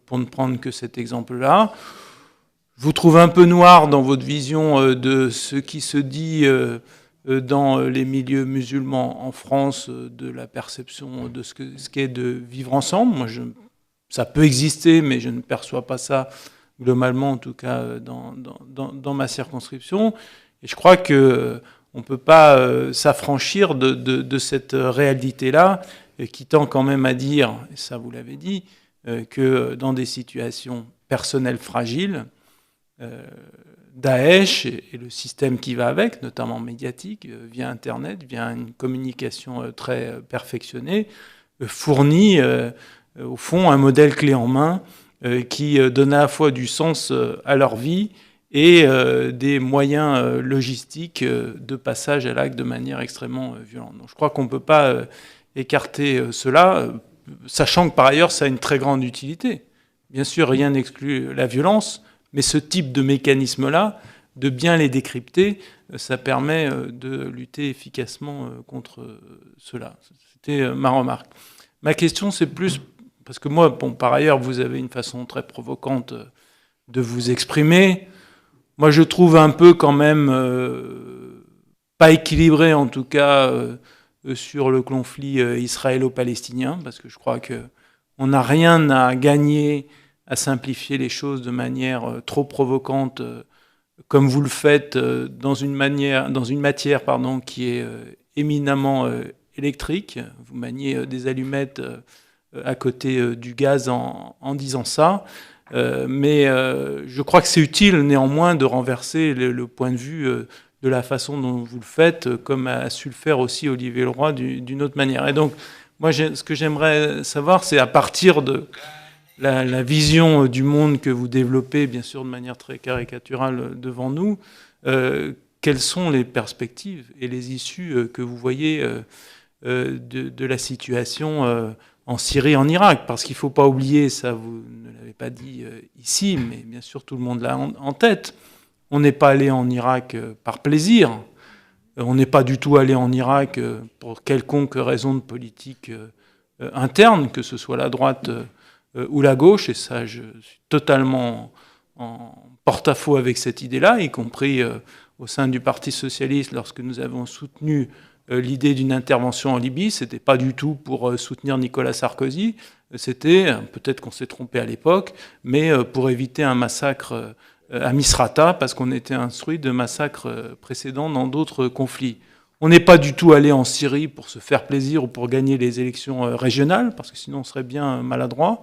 pour ne prendre que cet exemple-là. Je vous trouve un peu noir dans votre vision de ce qui se dit dans les milieux musulmans en France, de la perception de ce qu'est de vivre ensemble. Moi, ça peut exister, mais je ne perçois pas ça globalement, en tout cas dans ma circonscription. Et je crois qu'on ne peut pas s'affranchir de cette réalité-là, qui tend quand même à dire, et ça vous l'avez dit, que dans des situations personnelles fragiles, Daesh et le système qui va avec, notamment médiatique, via Internet, via une communication très perfectionnée, fournit au fond un modèle clé en main qui donne à la fois du sens à leur vie et des moyens logistiques de passage à l'acte de manière extrêmement violente. Donc je crois qu'on ne peut pas écarter cela, sachant que par ailleurs ça a une très grande utilité. Bien sûr, rien n'exclut la violence, mais ce type de mécanisme-là, de bien les décrypter, ça permet de lutter efficacement contre cela. C'était ma remarque. Ma question, c'est plus, parce que moi, bon, par ailleurs, vous avez une façon très provocante de vous exprimer. Moi, je trouve un peu quand même pas équilibré, en tout cas, sur le conflit israélo-palestinien, parce que je crois qu'on n'a rien à gagner à simplifier les choses de manière trop provocante, comme vous le faites dans une matière qui est éminemment électrique. Vous maniez des allumettes à côté du gaz en disant ça. Mais je crois que c'est utile néanmoins de renverser le point de vue de la façon dont vous le faites, comme a su le faire aussi Olivier Leroy d'une autre manière. Et donc, moi, ce que j'aimerais savoir, c'est à partir de la vision du monde que vous développez, bien sûr de manière très caricaturale devant nous, quelles sont les perspectives et les issues que vous voyez de la situation en Syrie et en Irak? Parce qu'il ne faut pas oublier, ça vous ne l'avez pas dit ici, mais bien sûr tout le monde l'a en tête, on n'est pas allé en Irak par plaisir, on n'est pas du tout allé en Irak pour quelconque raison de politique interne, que ce soit la droite ou la gauche, et ça je suis totalement en porte-à-faux avec cette idée-là, y compris au sein du Parti socialiste lorsque nous avons soutenu l'idée d'une intervention en Libye. C'était pas du tout pour soutenir Nicolas Sarkozy, c'était, peut-être qu'on s'est trompé à l'époque, mais pour éviter un massacre à Misrata, parce qu'on était instruit de massacres précédents dans d'autres conflits. On n'est pas du tout allé en Syrie pour se faire plaisir ou pour gagner les élections régionales, parce que sinon on serait bien maladroit,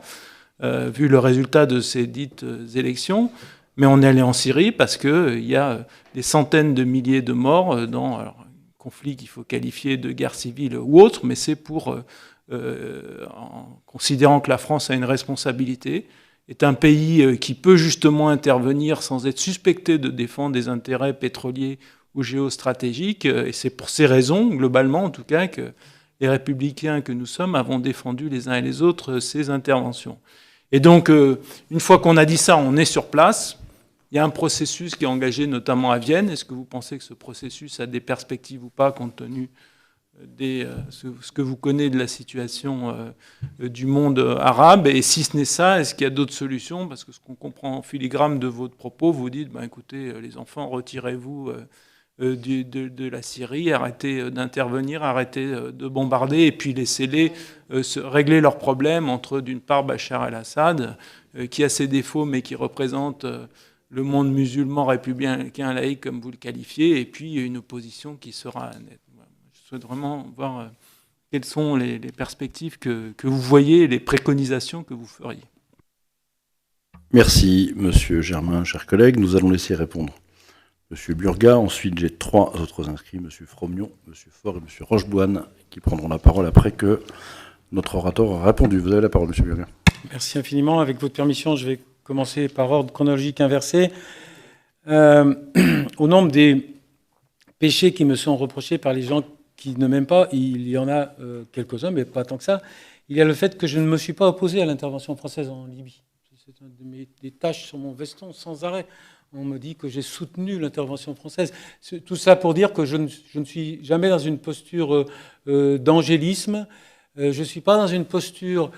vu le résultat de ces dites élections. Mais on est allé en Syrie parce qu'il y a des centaines de milliers de morts dans un conflit qu'il faut qualifier de guerre civile ou autre, mais c'est pour, en considérant que la France a une responsabilité, est un pays qui peut justement intervenir sans être suspecté de défendre des intérêts pétroliers ou géostratégiques. Et c'est pour ces raisons, globalement en tout cas, que les républicains que nous sommes avons défendu les uns et les autres ces interventions. Et donc, une fois qu'on a dit ça, on est sur place. Il y a un processus qui est engagé notamment à Vienne. Est-ce que vous pensez que ce processus a des perspectives ou pas, compte tenu de ce que vous connaissez de la situation du monde arabe? Et si ce n'est ça, est-ce qu'il y a d'autres solutions? Parce que ce qu'on comprend en filigrane de votre propos, vous dites, écoutez, les enfants, retirez-vous de la Syrie, arrêtez d'intervenir, arrêtez de bombarder, et puis laissez-les régler leurs problèmes entre, d'une part, Bachar el-Assad, qui a ses défauts, mais qui représente le monde musulman républicain laïque, comme vous le qualifiez, et puis une opposition qui sera nette. Je souhaite vraiment voir quelles sont les perspectives que vous voyez, les préconisations que vous feriez? Merci, Monsieur Germain, chers collègues. Nous allons laisser répondre Monsieur Burgat. Ensuite, j'ai 3 autres inscrits, Monsieur Frommion, Monsieur Faure et Monsieur Rocheboine, qui prendront la parole après que notre orateur aura répondu. Vous avez la parole, Monsieur Burgat. Merci infiniment. Avec votre permission, je vais commencer par ordre chronologique inversé. Au nombre des péchés qui me sont reprochés par les gens qui ne m'aiment pas, il y en a quelques-uns, mais pas tant que ça. Il y a le fait que je ne me suis pas opposé à l'intervention française en Libye. C'est des taches sur mon veston sans arrêt. On me dit que j'ai soutenu l'intervention française. Tout ça pour dire que je ne suis jamais dans une posture d'angélisme. Je ne suis pas dans une posture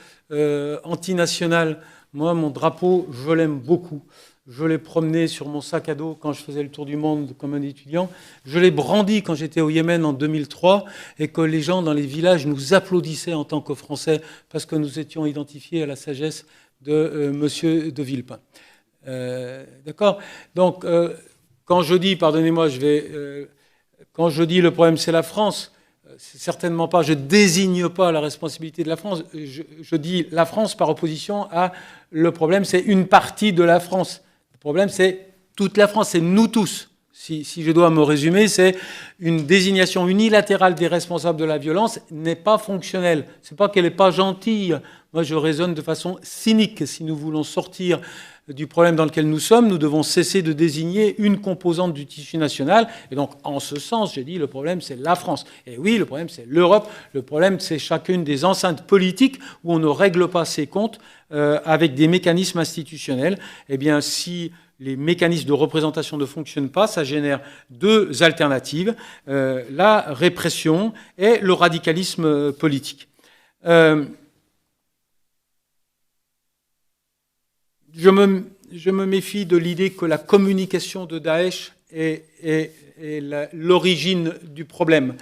antinationale. Moi, mon drapeau, je l'aime beaucoup. Je l'ai promené sur mon sac à dos quand je faisais le tour du monde comme un étudiant. Je l'ai brandi quand j'étais au Yémen en 2003 et que les gens dans les villages nous applaudissaient en tant que Français parce que nous étions identifiés à la sagesse de Monsieur de Villepin. D'accord ? Donc, quand je dis, pardonnez-moi, quand je dis le problème c'est la France, c'est certainement pas, je désigne pas la responsabilité de la France, je dis la France par opposition à le problème c'est une partie de la France. Le problème c'est toute la France, c'est nous tous. Si je dois me résumer, c'est une désignation unilatérale des responsables de la violence n'est pas fonctionnelle. C'est pas qu'elle n'est pas gentille. Moi, je raisonne de façon cynique. Si nous voulons sortir du problème dans lequel nous sommes, nous devons cesser de désigner une composante du tissu national. Et donc, en ce sens, j'ai dit, le problème, c'est la France. Et oui, le problème, c'est l'Europe. Le problème, c'est chacune des enceintes politiques où on ne règle pas ses comptes avec des mécanismes institutionnels. Eh bien, si les mécanismes de représentation ne fonctionnent pas, ça génère 2 alternatives, la répression et le radicalisme politique. Je me méfie de l'idée que la communication de Daesh est l'origine du problème.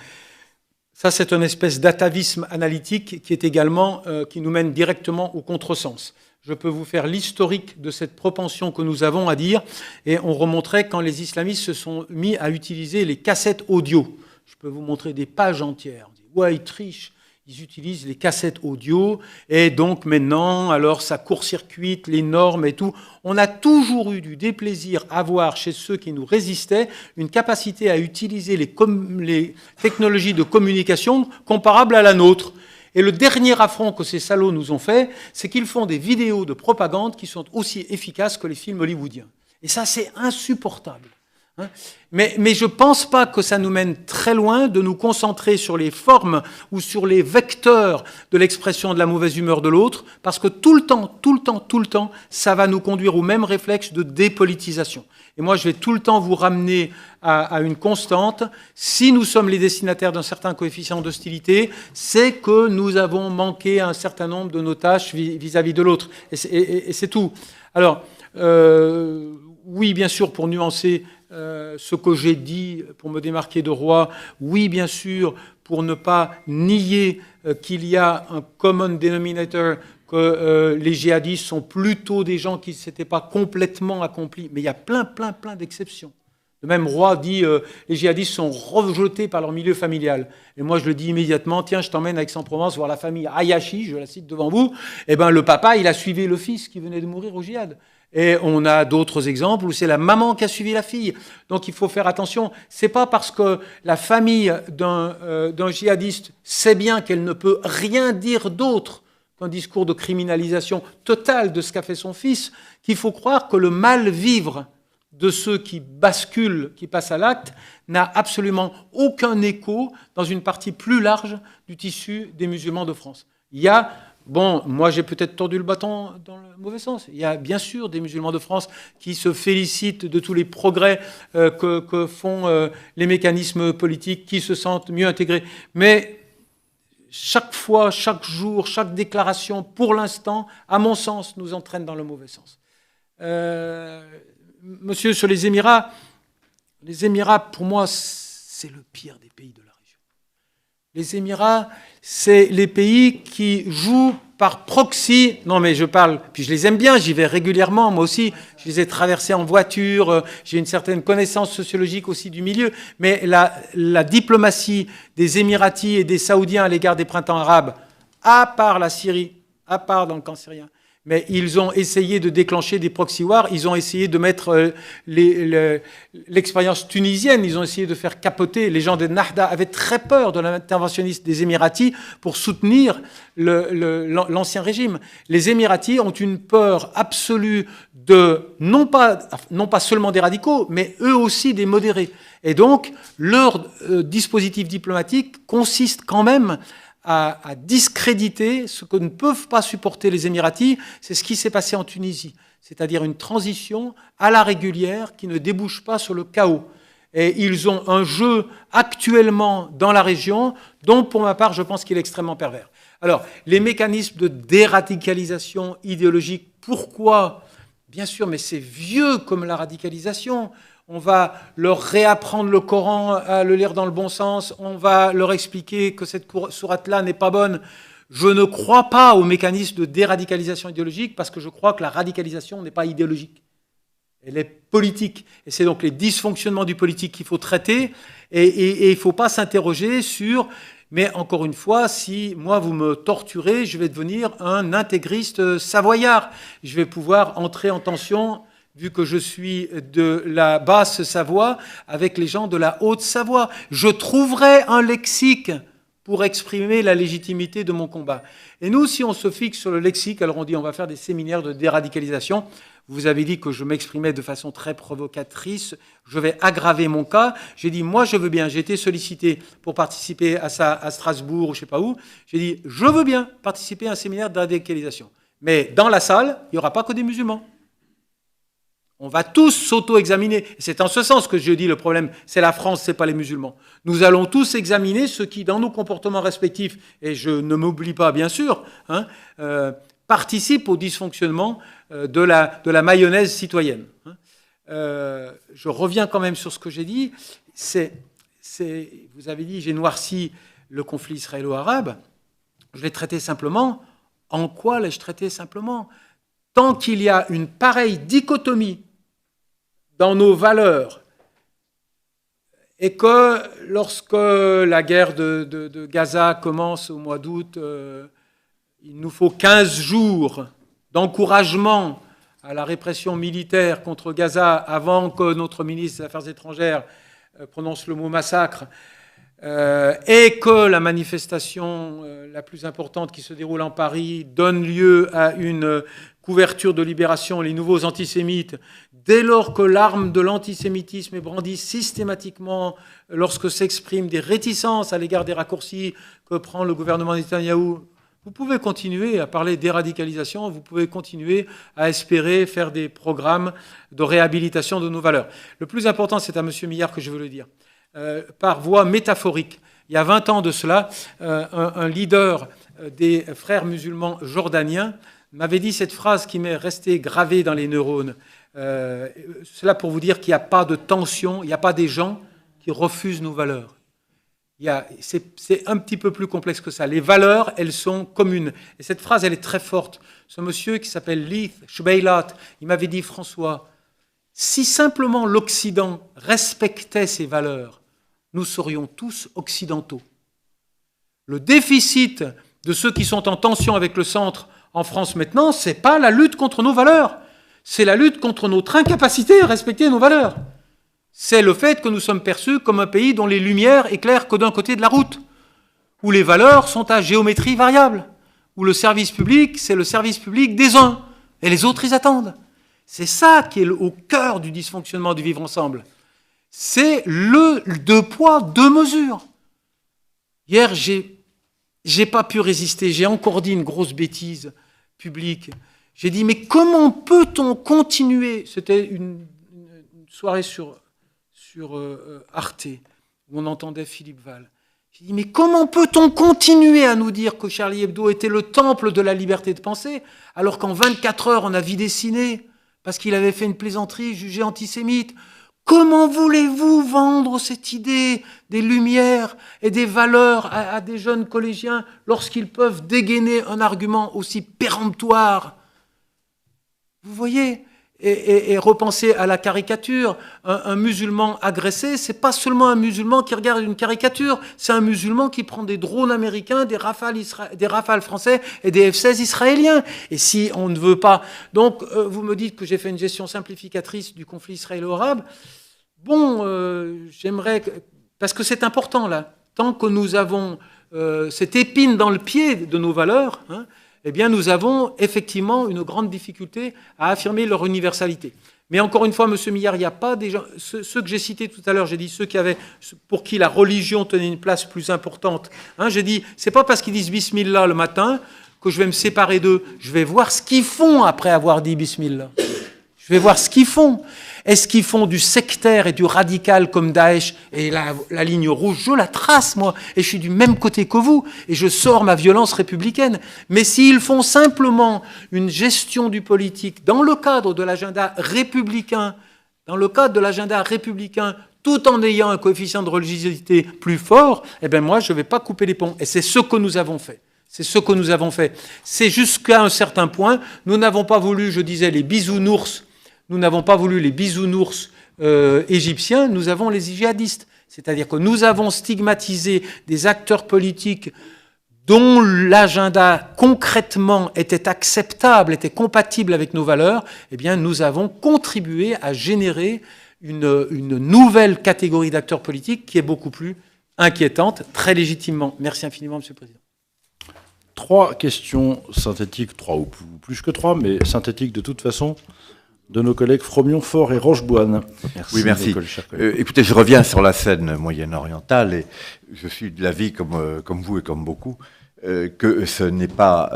Ça, c'est une espèce d'atavisme analytique qui est également, qui nous mène directement au contresens. Je peux vous faire l'historique de cette propension que nous avons à dire, et on remonterait quand les islamistes se sont mis à utiliser les cassettes audio. Je peux vous montrer des pages entières. On dit, ouais, ils trichent. Ils utilisent les cassettes audio, et donc maintenant, alors ça court-circuite les normes et tout. On a toujours eu du déplaisir à voir chez ceux qui nous résistaient une capacité à utiliser les technologies de communication comparables à la nôtre. Et le dernier affront que ces salauds nous ont fait, c'est qu'ils font des vidéos de propagande qui sont aussi efficaces que les films hollywoodiens. Et ça, c'est insupportable. Mais je ne pense pas que ça nous mène très loin de nous concentrer sur les formes ou sur les vecteurs de l'expression de la mauvaise humeur de l'autre, parce que tout le temps, ça va nous conduire au même réflexe de dépolitisation. Et moi, je vais tout le temps vous ramener à une constante. Si nous sommes les destinataires d'un certain coefficient d'hostilité, c'est que nous avons manqué un certain nombre de nos tâches vis-à-vis de l'autre. Et c'est tout. Alors, oui, bien sûr, pour nuancer ce que j'ai dit, pour me démarquer de Roy, oui, bien sûr, pour ne pas nier qu'il y a un common denominator, que les djihadistes sont plutôt des gens qui ne s'étaient pas complètement accomplis, mais il y a plein d'exceptions. Le même Roy dit les djihadistes sont rejetés par leur milieu familial. Et moi, je le dis immédiatement, tiens, je t'emmène à Aix-en-Provence voir la famille Ayashi, je la cite devant vous. Eh bien, le papa, il a suivi le fils qui venait de mourir au djihad. Et on a d'autres exemples où c'est la maman qui a suivi la fille. Donc il faut faire attention. C'est pas parce que la famille d'un djihadiste sait bien qu'elle ne peut rien dire d'autre qu'un discours de criminalisation totale de ce qu'a fait son fils qu'il faut croire que le mal-vivre de ceux qui basculent, qui passent à l'acte, n'a absolument aucun écho dans une partie plus large du tissu des musulmans de France. Il y a bon, moi j'ai peut-être tordu le bâton dans le mauvais sens. Il y a bien sûr des musulmans de France qui se félicitent de tous les progrès que font les mécanismes politiques, qui se sentent mieux intégrés. Mais chaque fois, chaque jour, chaque déclaration, pour l'instant, à mon sens, nous entraîne dans le mauvais sens. Monsieur, sur les Émirats, pour moi, c'est le pire des pays de la région. Les Émirats, c'est les pays qui jouent par proxy, non mais je parle, puis je les aime bien, j'y vais régulièrement, moi aussi, je les ai traversés en voiture, j'ai une certaine connaissance sociologique aussi du milieu, mais la diplomatie des Émiratis et des Saoudiens à l'égard des printemps arabes, à part la Syrie, à part dans le camp syrien, mais ils ont essayé de déclencher des proxy wars, ils ont essayé de mettre l'expérience tunisienne, ils ont essayé de faire capoter. Les gens de Nahda avaient très peur de l'interventionnisme des Émiratis pour soutenir l'ancien régime. Les Émiratis ont une peur absolue de, non pas seulement des radicaux, mais eux aussi des modérés. Et donc, leur dispositif diplomatique consiste quand même à discréditer ce que ne peuvent pas supporter les Émiratis. C'est ce qui s'est passé en Tunisie, c'est-à-dire une transition à la régulière qui ne débouche pas sur le chaos. Et ils ont un jeu actuellement dans la région dont, pour ma part, je pense qu'il est extrêmement pervers. Alors, les mécanismes de déradicalisation idéologique, pourquoi? Bien sûr, mais c'est vieux comme la radicalisation. On va leur réapprendre le Coran, à le lire dans le bon sens. On va leur expliquer que cette sourate-là n'est pas bonne. Je ne crois pas au mécanisme de déradicalisation idéologique parce que je crois que la radicalisation n'est pas idéologique. Elle est politique. Et c'est donc les dysfonctionnements du politique qu'il faut traiter. Et il ne faut pas s'interroger sur... Mais encore une fois, si moi vous me torturez, je vais devenir un intégriste savoyard. Je vais pouvoir entrer en tension... vu que je suis de la Basse-Savoie, avec les gens de la Haute-Savoie. Je trouverai un lexique pour exprimer la légitimité de mon combat. Et nous, si on se fixe sur le lexique, alors on dit on va faire des séminaires de déradicalisation. Vous avez dit que je m'exprimais de façon très provocatrice. Je vais aggraver mon cas. J'ai dit, moi, je veux bien. J'ai été sollicité pour participer à ça à Strasbourg ou je ne sais pas où. J'ai dit, je veux bien participer à un séminaire de déradicalisation. Mais dans la salle, il n'y aura pas que des musulmans. On va tous s'auto-examiner. C'est en ce sens que je dis le problème, c'est la France, c'est pas les musulmans. Nous allons tous examiner ce qui, dans nos comportements respectifs, et je ne m'oublie pas bien sûr, participe au dysfonctionnement de la mayonnaise citoyenne. Je reviens quand même sur ce que j'ai dit. Vous avez dit, j'ai noirci le conflit israélo-arabe. Je l'ai traité simplement. En quoi l'ai-je traité simplement ? Tant qu'il y a une pareille dichotomie dans nos valeurs et que lorsque la guerre de Gaza commence au mois d'août, il nous faut 15 jours d'encouragement à la répression militaire contre Gaza avant que notre ministre des Affaires étrangères prononce le mot massacre, et que la manifestation la plus importante qui se déroule en Paris donne lieu à une couverture de Libération, les nouveaux antisémites, dès lors que l'arme de l'antisémitisme est brandie systématiquement lorsque s'expriment des réticences à l'égard des raccourcis que prend le gouvernement Netanyahou, vous pouvez continuer à parler déradicalisation, vous pouvez continuer à espérer faire des programmes de réhabilitation de nos valeurs. Le plus important, c'est à M. Millard que je veux le dire. Par voie métaphorique, il y a 20 ans de cela, un leader des frères musulmans jordaniens m'avait dit cette phrase qui m'est restée gravée dans les neurones. Cela pour vous dire qu'il n'y a pas de tension, il n'y a pas des gens qui refusent nos valeurs. C'est un petit peu plus complexe que ça. Les valeurs, elles sont communes. Et cette phrase, elle est très forte. Ce monsieur qui s'appelle Leith Shbeilat, il m'avait dit, François, si simplement l'Occident respectait ses valeurs, nous serions tous occidentaux. Le déficit de ceux qui sont en tension avec le centre en France maintenant, ce n'est pas la lutte contre nos valeurs, c'est la lutte contre notre incapacité à respecter nos valeurs. C'est le fait que nous sommes perçus comme un pays dont les lumières éclairent que d'un côté de la route, où les valeurs sont à géométrie variable, où le service public, c'est le service public des uns, et les autres, ils attendent. C'est ça qui est au cœur du dysfonctionnement du vivre ensemble. C'est le deux poids, deux mesures. Hier, j'ai pas pu résister, j'ai encore dit une grosse bêtise publique. J'ai dit, mais comment peut-on continuer? C'était une soirée sur Arte, où on entendait Philippe Val. J'ai dit, mais comment peut-on continuer à nous dire que Charlie Hebdo était le temple de la liberté de penser, alors qu'en 24 heures, on a vidé Ciné, parce qu'il avait fait une plaisanterie jugée antisémite? Comment voulez-vous vendre cette idée des lumières et des valeurs à des jeunes collégiens lorsqu'ils peuvent dégainer un argument aussi péremptoire? Vous voyez, et repenser à la caricature, un musulman agressé, c'est pas seulement un musulman qui regarde une caricature, c'est un musulman qui prend des drones américains, des rafales français et des F-16 israéliens. Et si on ne veut pas... Donc, vous me dites que j'ai fait une gestion simplificatrice du conflit israélo-arabe. Bon, j'aimerais... Parce que c'est important, là. Tant que nous avons cette épine dans le pied de nos valeurs, hein, eh bien, nous avons effectivement une grande difficulté à affirmer leur universalité. Mais encore une fois, M. Millard, il n'y a pas des gens... Ceux que j'ai cités tout à l'heure, j'ai dit ceux qui avaient, pour qui la religion tenait une place plus importante. Hein, j'ai dit, c'est pas parce qu'ils disent Bismillah le matin que je vais me séparer d'eux. Je vais voir ce qu'ils font après avoir dit Bismillah. Je vais voir ce qu'ils font. Est-ce qu'ils font du sectaire et du radical comme Daesh? Et la ligne rouge, je la trace, moi. Et je suis du même côté que vous. Et je sors ma violence républicaine. Mais s'ils font simplement une gestion du politique dans le cadre de l'agenda républicain, tout en ayant un coefficient de religiosité plus fort, eh bien moi, je ne vais pas couper les ponts. Et c'est ce que nous avons fait. C'est jusqu'à un certain point. Nous n'avons pas voulu, je disais, les bisounours. Nous n'avons pas voulu les bisounours égyptiens, nous avons les djihadistes. C'est-à-dire que nous avons stigmatisé des acteurs politiques dont l'agenda concrètement était acceptable, était compatible avec nos valeurs. Eh bien, nous avons contribué à générer une nouvelle catégorie d'acteurs politiques qui est beaucoup plus inquiétante, très légitimement. Merci infiniment, Monsieur le Président. 3 questions synthétiques, 3 ou plus que 3, mais synthétiques de toute façon, de nos collègues Fromion, Faure et Rocheboine. Merci. Oui, merci. Écoutez, je reviens sur la scène moyenne-orientale et je suis de l'avis, comme vous et comme beaucoup, que ce n'est pas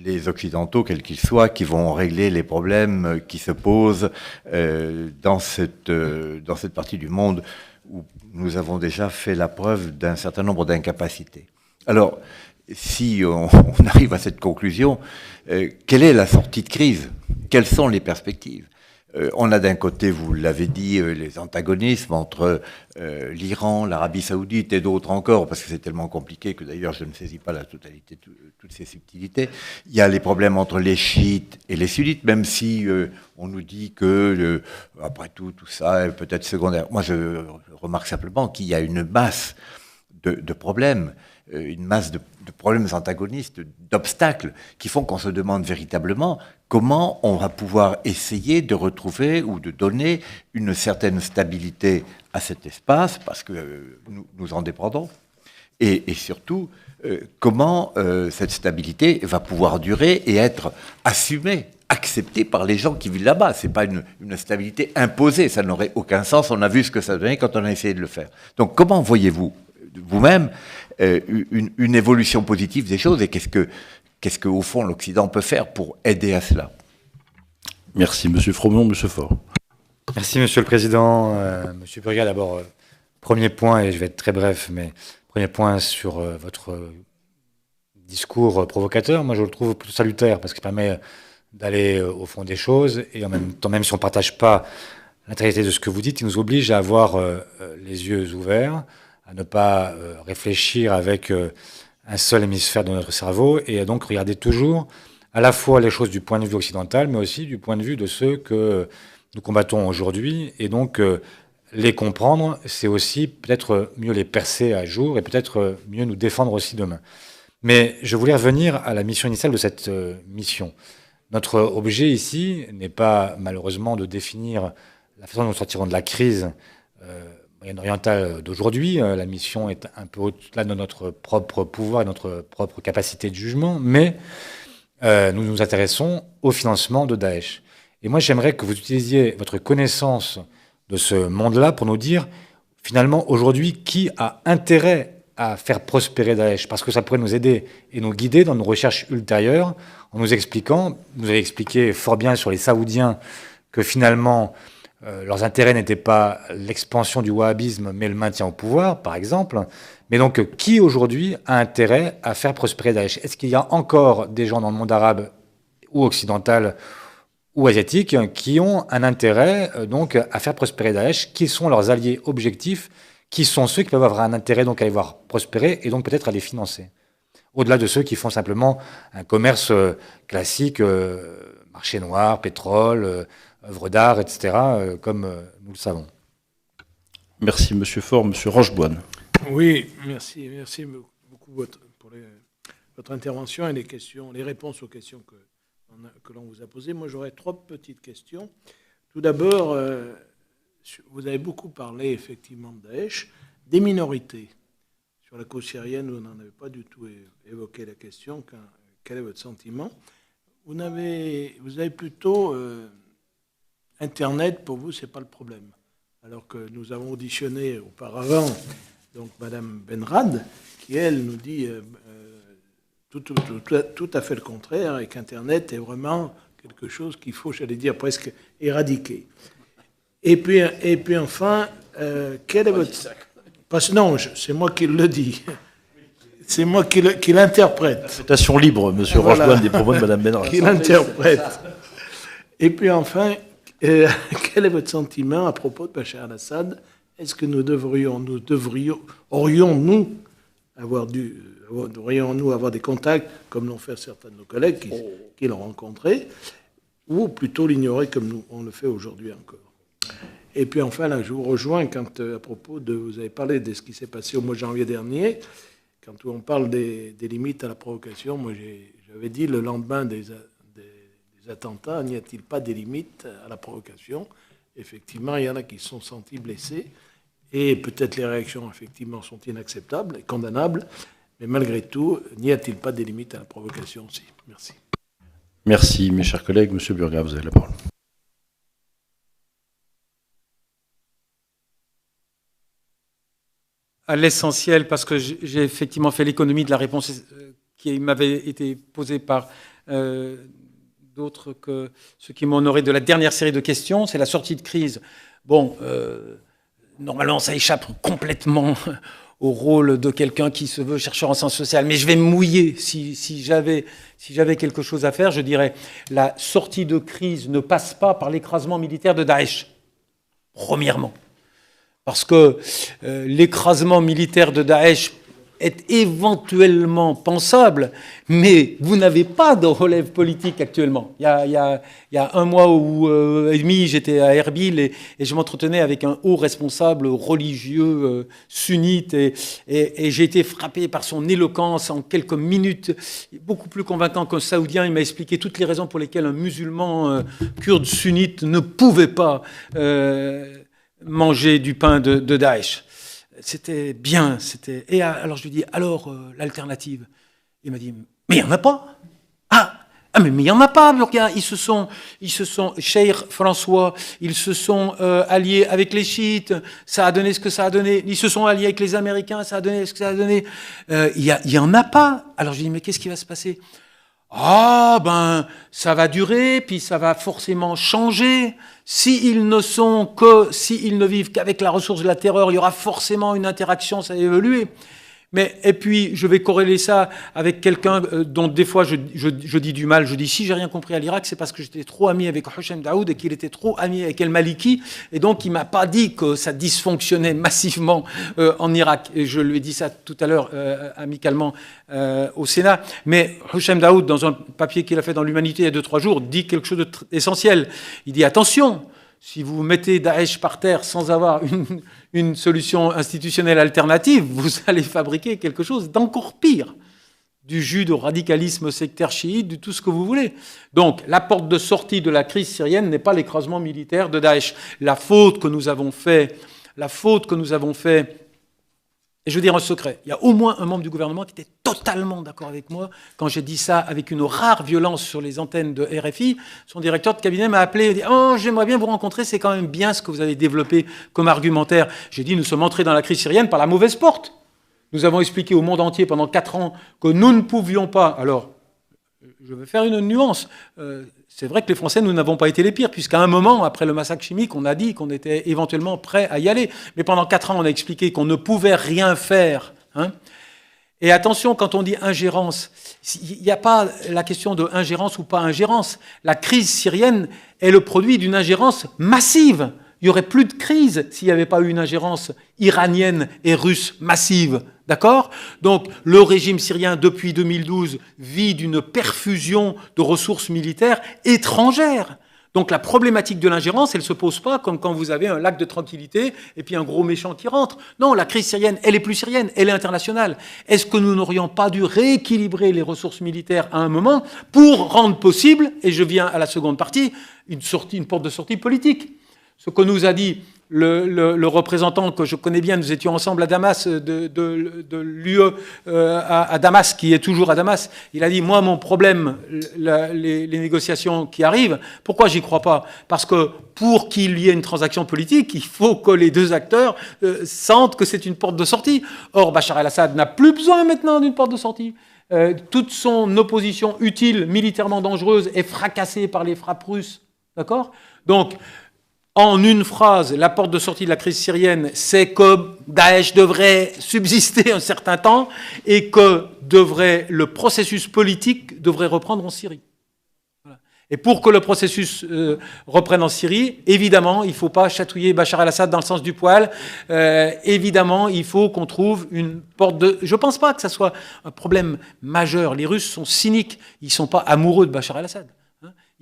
les Occidentaux, quels qu'ils soient, qui vont régler les problèmes qui se posent dans cette partie du monde où nous avons déjà fait la preuve d'un certain nombre d'incapacités. Alors, si on arrive à cette conclusion, quelle est la sortie de crise? Quelles sont les perspectives? On a d'un côté, vous l'avez dit, les antagonismes entre l'Iran, l'Arabie Saoudite et d'autres encore, parce que c'est tellement compliqué que d'ailleurs je ne saisis pas la totalité de toutes ces subtilités. Il y a les problèmes entre les chiites et les sunnites, même si on nous dit que, après tout ça est peut-être secondaire. Moi, je remarque simplement qu'il y a une masse de problèmes, une masse de problèmes antagonistes, d'obstacles, qui font qu'on se demande véritablement comment on va pouvoir essayer de retrouver ou de donner une certaine stabilité à cet espace, parce que nous en dépendons, et surtout, comment cette stabilité va pouvoir durer et être assumée, acceptée par les gens qui vivent là-bas. Ce n'est pas une stabilité imposée, ça n'aurait aucun sens, on a vu ce que ça donnait quand on a essayé de le faire. Donc comment voyez-vous vous-même une évolution positive des choses et qu'est-ce que au fond l'Occident peut faire pour aider à cela? Merci Monsieur Fromion, Monsieur Faure. Merci Monsieur le Président. Monsieur Burgat, d'abord, premier point, et je vais être très bref, mais premier point sur votre discours provocateur. Moi je le trouve plutôt salutaire parce qu'il permet d'aller au fond des choses et en même temps, même si on ne partage pas l'intégrité de ce que vous dites, il nous oblige à avoir les yeux ouverts, à ne pas réfléchir avec un seul hémisphère de notre cerveau et à donc regarder toujours à la fois les choses du point de vue occidental, mais aussi du point de vue de ceux que nous combattons aujourd'hui. Et donc, les comprendre, c'est aussi peut-être mieux les percer à jour et peut-être mieux nous défendre aussi demain. Mais je voulais revenir à la mission initiale de cette mission. Notre objet ici n'est pas malheureusement de définir la façon dont nous sortirons de la crise moyen-orientale d'aujourd'hui. La mission est un peu au-delà de notre propre pouvoir et notre propre capacité de jugement, mais nous nous intéressons au financement de Daesh. Et moi, j'aimerais que vous utilisiez votre connaissance de ce monde-là pour nous dire, finalement, aujourd'hui, qui a intérêt à faire prospérer Daesh, parce que ça pourrait nous aider et nous guider dans nos recherches ultérieures, en nous expliquant, vous avez expliqué fort bien sur les Saoudiens, que finalement, leurs intérêts n'étaient pas l'expansion du wahhabisme, mais le maintien au pouvoir, par exemple. Mais donc, qui aujourd'hui a intérêt à faire prospérer Daesh? Est-ce qu'il y a encore des gens dans le monde arabe ou occidental ou asiatiques qui ont un intérêt donc à faire prospérer Daesh, qui sont leurs alliés objectifs, qui sont ceux qui peuvent avoir un intérêt donc à les voir prospérer et donc peut-être à les financer. Au-delà de ceux qui font simplement un commerce classique, marché noir, pétrole, œuvres d'art, etc., comme nous le savons. Merci, Monsieur Faure. Monsieur Rocheboine. Oui, merci beaucoup pour votre intervention et les réponses aux questions que l'on vous a posées. Moi, j'aurais 3 petites questions. Tout d'abord, vous avez beaucoup parlé effectivement de Daesh, des minorités. Sur la cause syrienne, vous n'en avez pas du tout évoqué la question. Quel est votre sentiment? Vous avez plutôt Internet, pour vous, c'est pas le problème. Alors que nous avons auditionné auparavant donc Madame Benrad, qui elle nous dit tout à fait le contraire, et qu'Internet est vraiment quelque chose qu'il faut, j'allais dire, presque éradiquer. Et puis enfin, quel est votre... Non, c'est moi qui le dis. C'est moi qui l'interprète. Interprétation libre, Monsieur Rocheboine, des propos de Madame Benrad. Qui l'interprète. Et puis enfin, quel est votre sentiment à propos de Bachar al-Assad? Est-ce que devrions-nous avoir des contacts, comme l'ont fait certains de nos collègues qui l'ont rencontré, ou plutôt l'ignorer comme nous, on le fait aujourd'hui encore? Et puis enfin, là, je vous rejoins quand, à propos de... Vous avez parlé de ce qui s'est passé au mois de janvier dernier. Quand on parle des limites à la provocation, moi, j'avais dit le lendemain des attentats, n'y a-t-il pas des limites à la provocation? Effectivement, il y en a qui se sont sentis blessés. Et peut-être les réactions, effectivement, sont inacceptables et condamnables. Mais malgré tout, n'y a-t-il pas des limites à la provocation aussi? Merci. Merci, mes chers collègues. Monsieur Burga, vous avez la parole. À l'essentiel, parce que j'ai effectivement fait l'économie de la réponse qui m'avait été posée par d'autres que ceux qui m'ont honoré de la dernière série de questions, c'est la sortie de crise. Bon, normalement, ça échappe complètement au rôle de quelqu'un qui se veut chercheur en sciences sociales, mais je vais me mouiller. Si j'avais quelque chose à faire, je dirais la sortie de crise ne passe pas par l'écrasement militaire de Daesh, premièrement. Parce que l'écrasement militaire de Daesh est éventuellement pensable, mais vous n'avez pas de relève politique actuellement. Il y a un mois et demi, j'étais à Erbil et je m'entretenais avec un haut responsable religieux sunnite et j'ai été frappé par son éloquence en quelques minutes, beaucoup plus convaincant qu'un saoudien. Il m'a expliqué toutes les raisons pour lesquelles un musulman kurde sunnite ne pouvait pas manger du pain de Daesh. C'était bien. Et alors je lui dis, alors l'alternative? Il m'a dit, mais il n'y en a pas. Mais il n'y en a pas, Burga. Ils se sont, Cheikh François, ils se sont alliés avec les chiites, ça a donné ce que ça a donné. Ils se sont alliés avec les Américains, ça a donné ce que ça a donné. Il n'y en a pas. Alors je lui dis, mais qu'est-ce qui va se passer? Ça va durer, puis ça va forcément changer. S'ils ne vivent qu'avec la ressource de la terreur, il y aura forcément une interaction, ça va évoluer. Et puis, je vais corréler ça avec quelqu'un dont des fois je dis du mal. Je dis, si j'ai rien compris à l'Irak, c'est parce que j'étais trop ami avec Hoshem Daoud et qu'il était trop ami avec El Maliki. Et donc, il m'a pas dit que ça dysfonctionnait massivement en Irak. Et je lui ai dit ça tout à l'heure, amicalement, au Sénat. Mais Hoshem Daoud, dans un papier qu'il a fait dans l'Humanité il y a 2-3 jours, dit quelque chose d'essentiel. Il dit, attention, si vous mettez Daesh par terre sans avoir une solution institutionnelle alternative, vous allez fabriquer quelque chose d'encore pire. Du judo-radicalisme sectaire chiite, de tout ce que vous voulez. Donc, la porte de sortie de la crise syrienne n'est pas l'écrasement militaire de Daesh. La faute que nous avons fait, et je veux dire un secret, il y a au moins un membre du gouvernement qui était totalement d'accord avec moi quand j'ai dit ça avec une rare violence sur les antennes de RFI. Son directeur de cabinet m'a appelé et dit « Oh, j'aimerais bien vous rencontrer, c'est quand même bien ce que vous avez développé comme argumentaire. » J'ai dit « Nous sommes entrés dans la crise syrienne par la mauvaise porte. Nous avons expliqué au monde entier pendant 4 ans que nous ne pouvions pas... » Alors, je vais faire une nuance. C'est vrai que les Français, nous n'avons pas été les pires, puisqu'à un moment, après le massacre chimique, on a dit qu'on était éventuellement prêt à y aller. Mais pendant 4 ans, on a expliqué qu'on ne pouvait rien faire. Et attention, quand on dit ingérence, il n'y a pas la question de ingérence ou pas ingérence. La crise syrienne est le produit d'une ingérence massive. Il n'y aurait plus de crise s'il n'y avait pas eu une ingérence iranienne et russe massive. D'accord ? Donc, le régime syrien, depuis 2012, vit d'une perfusion de ressources militaires étrangères. Donc, la problématique de l'ingérence, elle ne se pose pas comme quand vous avez un lac de tranquillité et puis un gros méchant qui rentre. Non, la crise syrienne, elle est plus syrienne, elle est internationale. Est-ce que nous n'aurions pas dû rééquilibrer les ressources militaires à un moment pour rendre possible, et je viens à la seconde partie, une porte de sortie politique ? Ce que nous a dit le représentant que je connais bien, nous étions ensemble à Damas, de l'UE à Damas, qui est toujours à Damas. Il a dit, moi, mon problème, les négociations qui arrivent, pourquoi j'y crois pas? Parce que pour qu'il y ait une transaction politique, il faut que les deux acteurs sentent que c'est une porte de sortie. Or, Bachar el-Assad n'a plus besoin maintenant d'une porte de sortie. Toute son opposition utile, militairement dangereuse, est fracassée par les frappes russes. D'accord? Donc, en une phrase, la porte de sortie de la crise syrienne, c'est que Daesh devrait subsister un certain temps et que le processus politique devrait reprendre en Syrie. Voilà. Et pour que le processus reprenne en Syrie, évidemment, il ne faut pas chatouiller Bachar el-Assad dans le sens du poil. Évidemment, il faut qu'on trouve une porte de... Je ne pense pas que ça soit un problème majeur. Les Russes sont cyniques. Ils ne sont pas amoureux de Bachar el-Assad.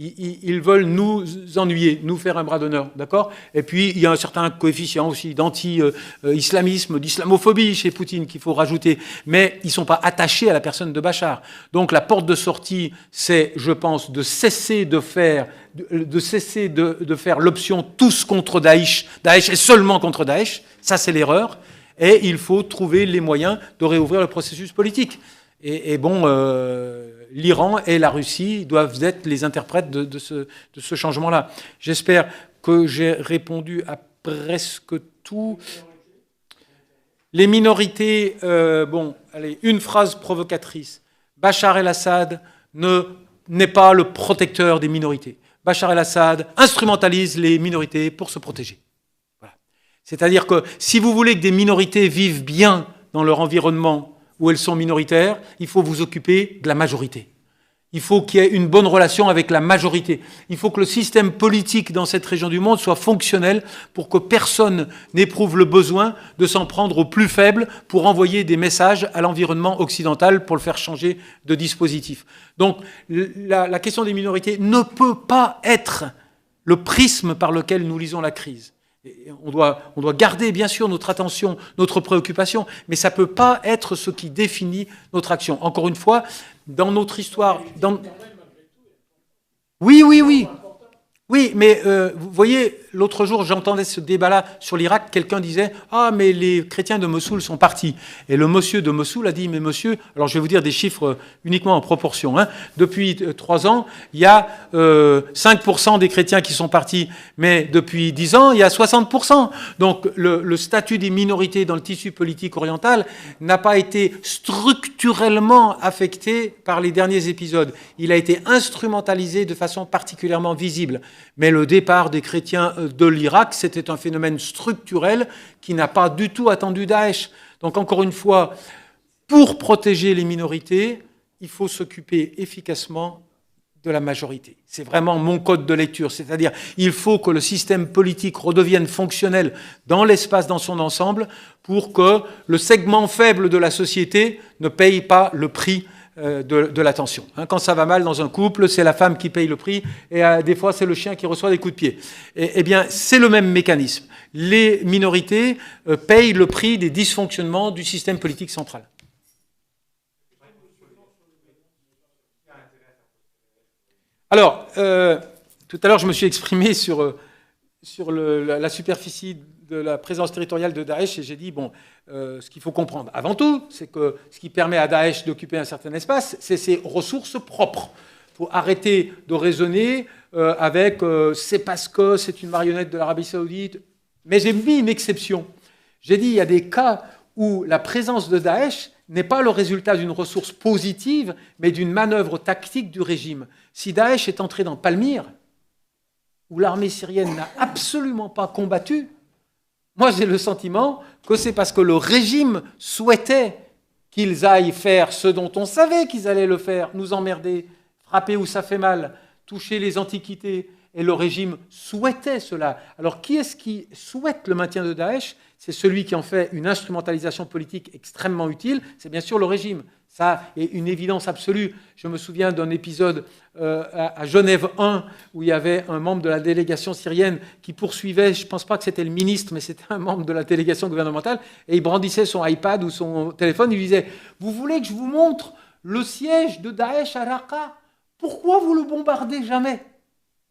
Ils veulent nous ennuyer, nous faire un bras d'honneur, d'accord? Et puis, il y a un certain coefficient aussi d'anti-islamisme, d'islamophobie chez Poutine qu'il faut rajouter. Mais ils ne sont pas attachés à la personne de Bachar. Donc, la porte de sortie, c'est, je pense, de cesser de faire l'option tous contre Daesh. Daesh est seulement contre Daesh. Ça, c'est l'erreur. Et il faut trouver les moyens de réouvrir le processus politique. Et bon... l'Iran et la Russie doivent être les interprètes de ce changement-là. J'espère que j'ai répondu à presque tout. Les minorités, allez, une phrase provocatrice. Bachar el-Assad n'est pas le protecteur des minorités. Bachar el-Assad instrumentalise les minorités pour se protéger. Voilà. C'est-à-dire que si vous voulez que des minorités vivent bien dans leur environnement, où elles sont minoritaires, il faut vous occuper de la majorité. Il faut qu'il y ait une bonne relation avec la majorité. Il faut que le système politique dans cette région du monde soit fonctionnel pour que personne n'éprouve le besoin de s'en prendre aux plus faibles pour envoyer des messages à l'environnement occidental pour le faire changer de dispositif. Donc la question des minorités ne peut pas être le prisme par lequel nous lisons la crise. On doit garder, bien sûr, notre attention, notre préoccupation, mais ça ne peut pas être ce qui définit notre action. Encore une fois, dans notre histoire... Oui. Oui, mais vous voyez, l'autre jour, j'entendais ce débat-là sur l'Irak. Quelqu'un disait « Ah, mais les chrétiens de Mossoul sont partis. » Et le monsieur de Mossoul a dit « Mais monsieur, alors je vais vous dire des chiffres uniquement en proportion. Hein. Depuis 3 ans, il y a 5% des chrétiens qui sont partis. Mais depuis 10 ans, il y a 60%. Donc le statut des minorités dans le tissu politique oriental n'a pas été structurellement affecté par les derniers épisodes. Il a été instrumentalisé de façon particulièrement visible. Mais le départ des chrétiens de l'Irak, c'était un phénomène structurel qui n'a pas du tout attendu Daesh. Donc encore une fois, pour protéger les minorités, il faut s'occuper efficacement de la majorité. C'est vraiment mon code de lecture. C'est-à-dire, il faut que le système politique redevienne fonctionnel dans l'espace dans son ensemble pour que le segment faible de la société ne paye pas le prix de l'attention. Quand ça va mal dans un couple, c'est la femme qui paye le prix et des fois c'est le chien qui reçoit des coups de pied. Eh bien, c'est le même mécanisme. Les minorités payent le prix des dysfonctionnements du système politique central. Alors, tout à l'heure, je me suis exprimé sur la superficie de la présence territoriale de Daesh et j'ai dit, bon, ce qu'il faut comprendre avant tout, c'est que ce qui permet à Daesh d'occuper un certain espace, c'est ses ressources propres. Il faut arrêter de raisonner avec c'est parce que c'est une marionnette de l'Arabie Saoudite. Mais j'ai mis une exception. J'ai dit, il y a des cas où la présence de Daesh n'est pas le résultat d'une ressource positive, mais d'une manœuvre tactique du régime. Si Daesh est entré dans Palmyre, où l'armée syrienne n'a absolument pas combattu, moi j'ai le sentiment que c'est parce que le régime souhaitait qu'ils aillent faire ce dont on savait qu'ils allaient le faire, nous emmerder, frapper où ça fait mal, toucher les antiquités, et le régime souhaitait cela. Alors qui est-ce qui souhaite le maintien de Daesh? C'est celui qui en fait une instrumentalisation politique extrêmement utile, c'est bien sûr le régime. Ça est une évidence absolue. Je me souviens d'un épisode à Genève 1 où il y avait un membre de la délégation syrienne qui poursuivait, je ne pense pas que c'était le ministre, mais c'était un membre de la délégation gouvernementale, et il brandissait son iPad ou son téléphone, il lui disait « Vous voulez que je vous montre le siège de Daesh à Raqqa? Pourquoi vous le bombardez jamais ?»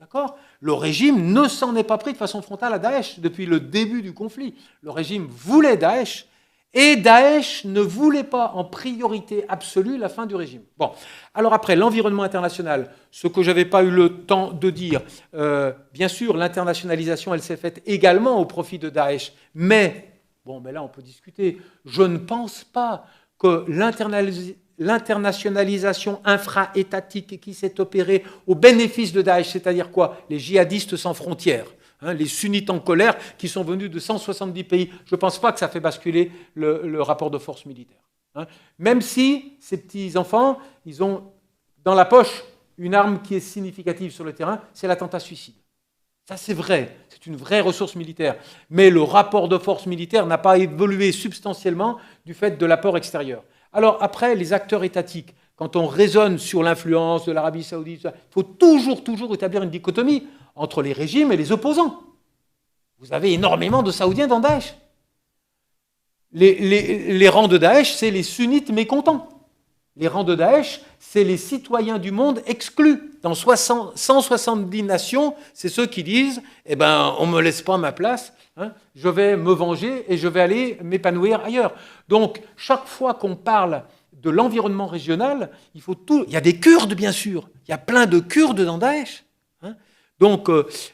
D'accord ? Le régime ne s'en est pas pris de façon frontale à Daesh depuis le début du conflit. Le régime voulait Daesh et Daesh ne voulait pas en priorité absolue la fin du régime. Bon, alors après, l'environnement international, ce que je n'avais pas eu le temps de dire, bien sûr, l'internationalisation, elle s'est faite également au profit de Daesh, mais, bon, mais là on peut discuter, je ne pense pas que l'internationalisation infra-étatique qui s'est opérée au bénéfice de Daesh, c'est-à-dire quoi? Les djihadistes sans frontières, hein, les sunnites en colère qui sont venus de 170 pays. Je ne pense pas que ça fait basculer le rapport de force militaire. Hein. Même si ces petits enfants, ils ont dans la poche une arme qui est significative sur le terrain, c'est l'attentat suicide. Ça, c'est vrai, c'est une vraie ressource militaire. Mais le rapport de force militaire n'a pas évolué substantiellement du fait de l'apport extérieur. Alors après, les acteurs étatiques, quand on raisonne sur l'influence de l'Arabie Saoudite, il faut toujours établir une dichotomie entre les régimes et les opposants. Vous avez énormément de Saoudiens dans Daesh. Les rangs de Daesh, c'est les sunnites mécontents. Les rangs de Daesh, c'est les citoyens du monde exclus. Dans 170 nations, c'est ceux qui disent « Eh ben, on ne me laisse pas ma place, hein, je vais me venger et je vais aller m'épanouir ailleurs. » Donc, chaque fois qu'on parle de l'environnement régional, il faut tout... Il y a des Kurdes, bien sûr. Il y a plein de Kurdes dans Daesh. Hein. Donc,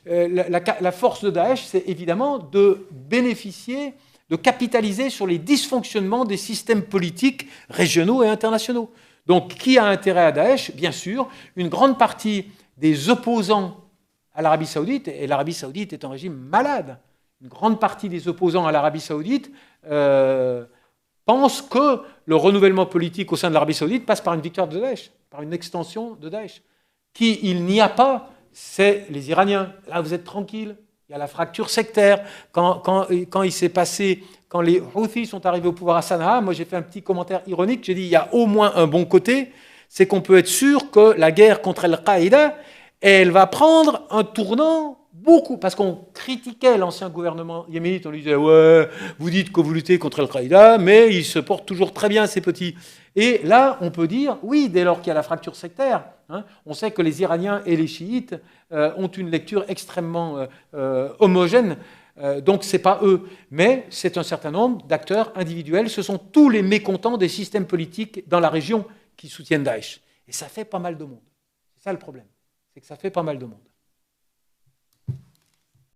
la force de Daesh, c'est évidemment de bénéficier, de capitaliser sur les dysfonctionnements des systèmes politiques régionaux et internationaux. Donc, qui a intérêt à Daesh? Bien sûr, une grande partie des opposants à l'Arabie Saoudite, et l'Arabie Saoudite est un régime malade, une grande partie des opposants à l'Arabie Saoudite pensent que le renouvellement politique au sein de l'Arabie Saoudite passe par une victoire de Daesh, par une extension de Daesh. Qui il n'y a pas, c'est les Iraniens. Là, vous êtes tranquilles. Il y a la fracture sectaire. Quand il s'est passé, quand les Houthis sont arrivés au pouvoir à Sanaa, moi j'ai fait un petit commentaire ironique, j'ai dit il y a au moins un bon côté, c'est qu'on peut être sûr que la guerre contre Al-Qaïda, elle va prendre un tournant beaucoup, parce qu'on critiquait l'ancien gouvernement yéménite, on lui disait ouais, vous dites que vous luttez contre Al-Qaïda, mais il se porte toujours très bien ces petits. Et là, on peut dire, oui, dès lors qu'il y a la fracture sectaire, hein, on sait que les Iraniens et les chiites ont une lecture extrêmement homogène, donc ce n'est pas eux, mais c'est un certain nombre d'acteurs individuels, ce sont tous les mécontents des systèmes politiques dans la région qui soutiennent Daesh. Et ça fait pas mal de monde. C'est ça le problème, c'est que ça fait pas mal de monde.